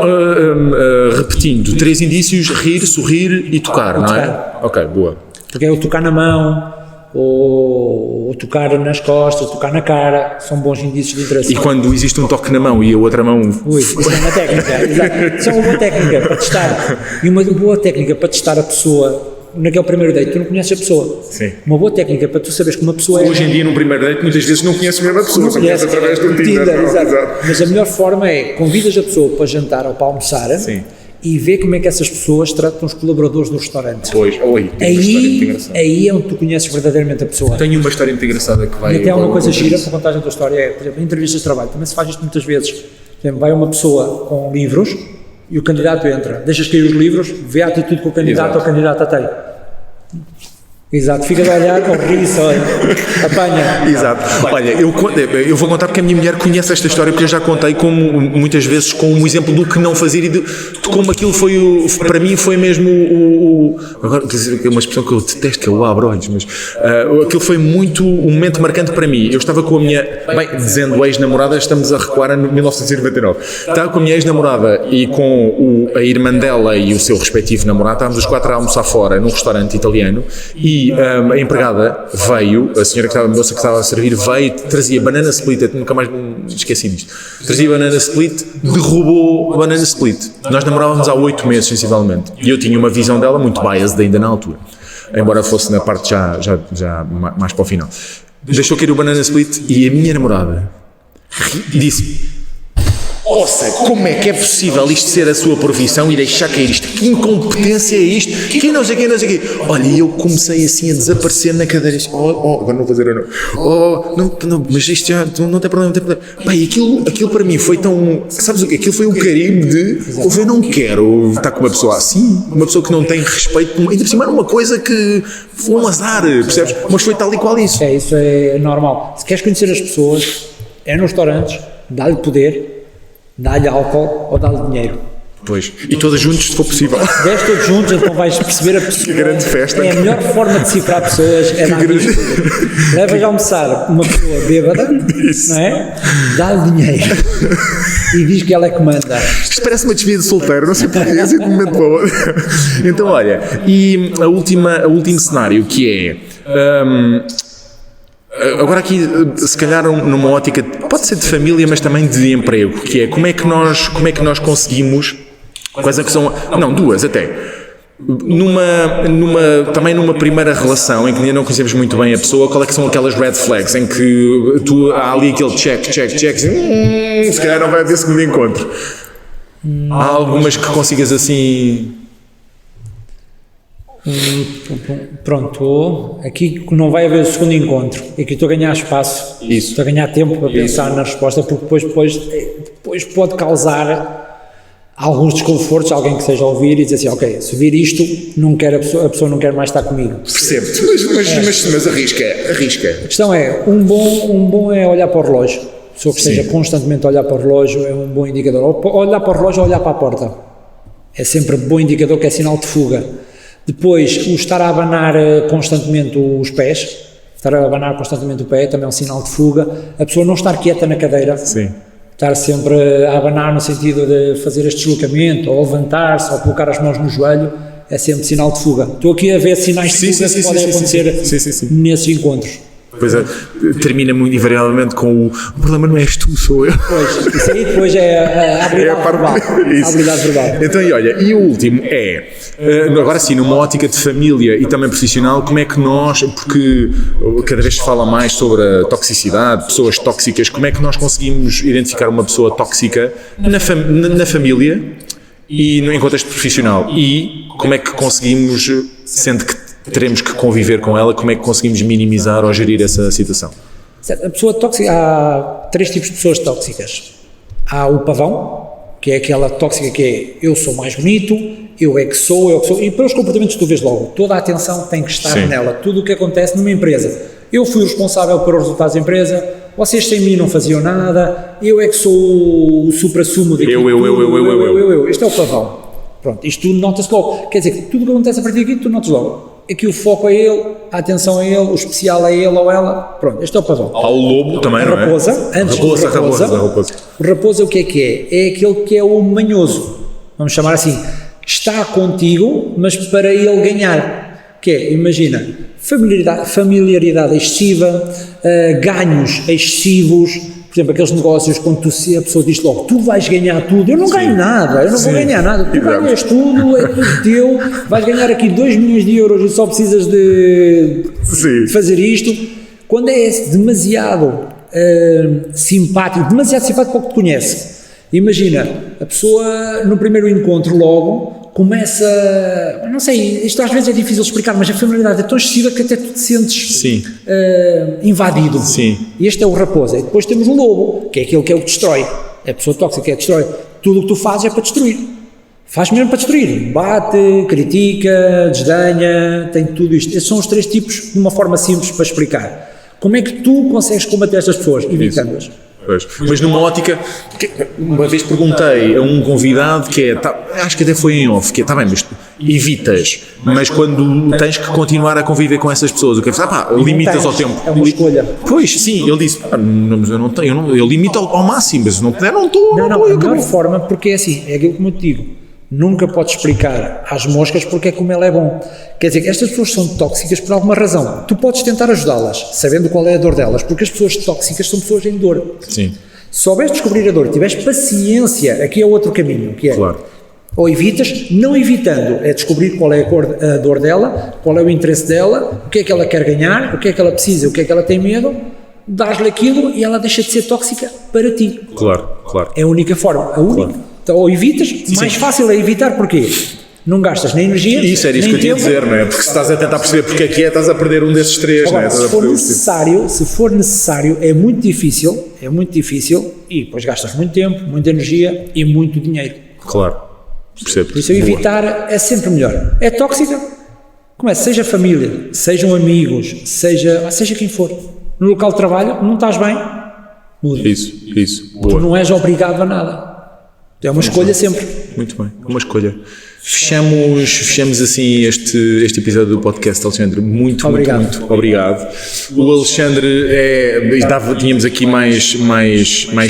repetindo, 3 indícios: rir, sorrir e tocar, não é? Ok, boa. Porque é o tocar na mão, ou tocar nas costas, tocar na cara, são bons indícios de interação. E quando existe um toque na mão e a outra mão... Ui, isso é uma técnica, exato. Isso é uma boa técnica para testar. E uma boa técnica para testar a pessoa, naquele primeiro date, tu não conheces a pessoa. Sim. Uma boa técnica para tu saberes que uma pessoa Hoje em dia, num primeiro date, muitas vezes não conheces mesmo a pessoa, só conheces através do Tinder. Exato. Mas a melhor forma é, convidas a pessoa para jantar ou para almoçar. Sim. E ver como é que essas pessoas tratam os colaboradores do restaurante. Pois, tem uma história muito engraçada. Aí é onde tu conheces verdadeiramente a pessoa. Tenho uma história muito engraçada que vai... E até há uma coisa gira para contar a tua história, é, por exemplo, em entrevistas de trabalho, também se faz isto muitas vezes. Por exemplo, vai uma pessoa com livros e o candidato entra, deixas cair os livros, vê a atitude que o candidato ou a candidata tem. Exato, fica a olhar com riso, olha, apanha. Exato. Olha, eu vou contar porque a minha mulher conhece esta história, porque eu já contei como, muitas vezes com um exemplo do que não fazer e de como aquilo foi, para mim foi mesmo agora quer dizer, é uma expressão que eu detesto, que é o abro-olhos, mas aquilo foi muito um momento marcante para mim. Eu estava com a minha, bem, dizendo ex-namorada, estamos a recuar a 1999. Estava com a minha ex-namorada e com a irmã dela e o seu respectivo namorado, estávamos os 4 a almoçar fora num restaurante italiano e a empregada veio, a senhora a moça que estava a servir veio, trazia banana split, eu nunca mais me esqueci disto, trazia banana split, derrubou a banana split. Nós namorávamos há 8 meses sensivelmente e eu tinha uma visão dela muito biased ainda na altura, embora fosse na parte já mais para o final. Deixou cair o banana split e a minha namorada disse: ouça, como é que é possível isto ser a sua profissão e deixar cair isto? Que incompetência é isto? Que não sei o quê. Olha, e eu comecei assim a desaparecer na cadeira. Agora não vou fazer não, mas isto já não tem problema, Pai, aquilo para mim foi tão... Sabes o quê? Aquilo foi um carimbo de... Eu não quero estar com uma pessoa assim, uma pessoa que não tem respeito. Ainda por cima era uma coisa que foi um azar, percebes? Mas foi tal e qual isso. Isso é normal. Se queres conhecer as pessoas, é nos restaurantes, dá-lhe poder, dá-lhe álcool ou dá-lhe dinheiro. Pois, e todos juntos se for possível. Se deres todos juntos, então vais perceber a pessoa. Que grande festa. É a melhor forma de decifrar pessoas, é dar grande... Levas a almoçar uma pessoa bêbada, isso. Não é? Dá-lhe dinheiro e diz que ela é que manda. Isto parece uma desvia de solteiro, não sei porquê, assim de um momento para o outro. Então, olha, e o último cenário que é... agora aqui, se calhar numa ótica, pode ser de família, mas também de emprego, que é como é que nós conseguimos, quais é que são, não, duas até, também numa primeira relação em que ainda não conhecemos muito bem a pessoa, qual é que são aquelas red flags em que há ali aquele check, se calhar não vai haver segundo encontro. Há algumas que consigas assim... Pronto, aqui não vai haver o segundo encontro, aqui estou a ganhar espaço, estou a ganhar tempo para pensar na resposta, porque depois pode causar alguns desconfortos, alguém que seja a ouvir e dizer assim, ok, se vir isto, não quero, a pessoa não quer mais estar comigo. Percebo-te, mas arrisca. A questão é, um bom é olhar para o relógio, a pessoa que esteja constantemente a olhar para o relógio é um bom indicador, ou olhar para o relógio ou olhar para a porta, é sempre um bom indicador que é sinal de fuga. Depois, o estar a abanar constantemente os pés, estar a abanar constantemente o pé também é um sinal de fuga. A pessoa não estar quieta na cadeira, sim. Estar sempre a abanar no sentido de fazer este deslocamento, ou levantar-se, ou colocar as mãos no joelho, é sempre sinal de fuga. Estou aqui a ver sinais de fuga que podem acontecer nesses encontros. Pois é, termina muito invariavelmente com o problema não és tu, sou eu. Pois, isso aí depois é a habilidade verbal. Então, e olha, e o último é, agora sim, numa ótica de família e também profissional, como é que nós, porque cada vez se fala mais sobre a toxicidade, pessoas tóxicas, como é que nós conseguimos identificar uma pessoa tóxica na família e em contexto profissional? E como é que conseguimos, sendo que teremos que conviver com ela, como é que conseguimos minimizar ou gerir essa situação? A pessoa tóxica, há 3 tipos de pessoas tóxicas. Há o pavão, que é aquela tóxica que é eu sou mais bonito, eu é que sou, e pelos comportamentos tu vês logo, toda a atenção tem que estar nela, tudo o que acontece numa empresa. Eu fui o responsável pelos resultados da empresa, vocês sem mim não faziam nada, eu é que sou o supra-sumo daquilo. Eu. Este é o pavão. Pronto, isto tudo nota-se logo. Quer dizer, que tudo o que acontece a partir daqui, tu notas logo. Aqui o foco é ele, a atenção é ele, o especial é ele ou ela. Pronto, este é o pavão. Há o lobo também, não é? Raposa, antes do raposa. O raposa o que é? É aquele que é o manhoso. Vamos chamar assim. Está contigo, mas para ele ganhar. Que é, imagina, familiaridade excessiva, ganhos excessivos. Por exemplo, aqueles negócios, quando a pessoa diz logo, tu vais ganhar tudo, eu não ganho nada, eu não vou ganhar nada, tu ganhas tudo, é tudo teu, vais ganhar aqui 2 milhões de euros e só precisas de fazer isto. Quando é demasiado simpático para o que te conhece, imagina, a pessoa no primeiro encontro logo começa, não sei, isto às vezes é difícil de explicar, mas a familiaridade é tão excessiva que até tu te sentes invadido. Sim. E este é o raposo. E depois temos o lobo, que é aquele que é o que destrói. É a pessoa tóxica que destrói. Tudo o que tu fazes é para destruir. Faz mesmo para destruir. Bate, critica, desdenha, tem tudo isto. Estes são os 3 tipos de uma forma simples para explicar. Como é que tu consegues combater estas pessoas? Evitando-as. Mas numa ótica, uma vez perguntei a um convidado que acho que até foi em off, que está bem, mas evitas, mas quando tens que continuar a conviver com essas pessoas, o que é que limitas ao tempo. É uma escolha. Pois, sim, ele disse, eu limito ao máximo, mas se não puder, não estou. Não, a melhor forma, porque é assim, é aquilo que eu te digo, nunca podes explicar às moscas porque é como ele é bom. Quer dizer, estas pessoas são tóxicas por alguma razão. Tu podes tentar ajudá-las, sabendo qual é a dor delas, porque as pessoas tóxicas são pessoas em dor. Sim. Se souberes descobrir a dor, tiveres paciência, aqui é outro caminho, que é, claro, ou evitas, não evitando, é descobrir qual é a dor dela, qual é o interesse dela, o que é que ela quer ganhar, o que é que ela precisa, o que é que ela tem medo, dás-lhe aquilo e ela deixa de ser tóxica para ti. Claro. É a única forma, a única. Claro. Então, ou evitas, mais fácil é evitar, porquê? Não gastas nem energia, isso era isso que eu tinha a dizer, não é? Porque se estás a tentar perceber porque é que estás a perder um desses 3, agora, não é? Se for necessário, é muito difícil, e depois gastas muito tempo, muita energia e muito dinheiro. Claro, percebo. Por isso evitar é sempre melhor. É tóxica? Comece, seja família, sejam amigos, seja quem for. No local de trabalho, não estás bem, muda. Isso. Boa. Tu não és obrigado a nada. É uma escolha sempre. Muito bem, uma escolha. Fechamos assim este episódio do podcast, Alexandre. Muito obrigado. O Alexandre tínhamos aqui mais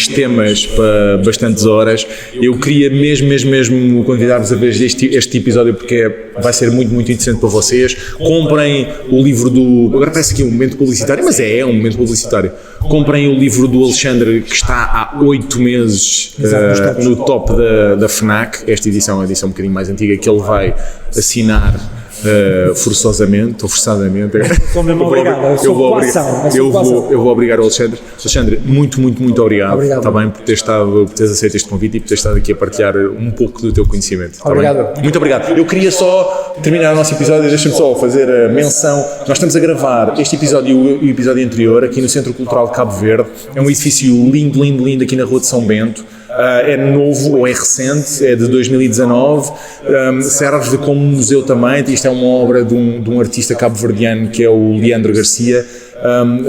temas para bastantes horas. Eu queria mesmo convidar-vos a ver este episódio porque vai ser muito interessante para vocês. Comprem o livro agora parece aqui um momento publicitário, mas é um momento publicitário. Comprem o livro do Alexandre, que está há 8 meses no top da FNAC. Esta edição é uma edição um bocadinho mais antiga, que ele vai assinar forçosamente ou forçadamente. Estou mesmo obrigado. Eu vou obrigar o Alexandre. Alexandre, muito obrigado. Está bem, por teres aceito este convite e por teres estado aqui a partilhar um pouco do teu conhecimento. Obrigado. Muito obrigado. Eu queria só terminar o nosso episódio, deixa-me só fazer a menção. Nós estamos a gravar este episódio e o episódio anterior aqui no Centro Cultural de Cabo Verde. É um edifício lindo aqui na Rua de São Bento. É novo ou é recente, é de 2019, serve como museu também. Isto é uma obra de um artista cabo-verdiano que é o Leandro Garcia.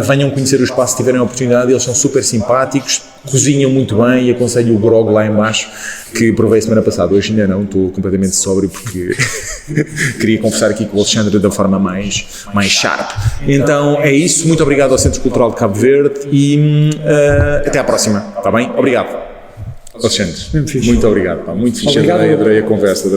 Venham conhecer o espaço se tiverem a oportunidade, eles são super simpáticos, cozinham muito bem e aconselho o grog lá em baixo, que provei semana passada. Hoje ainda não, estou completamente sóbrio porque queria conversar aqui com o Alexandre da forma mais sharp. Então é isso, muito obrigado ao Centro Cultural de Cabo Verde e até à próxima, está bem? Obrigado. Alexandre, muito obrigado, muito fixe, adorei a conversa.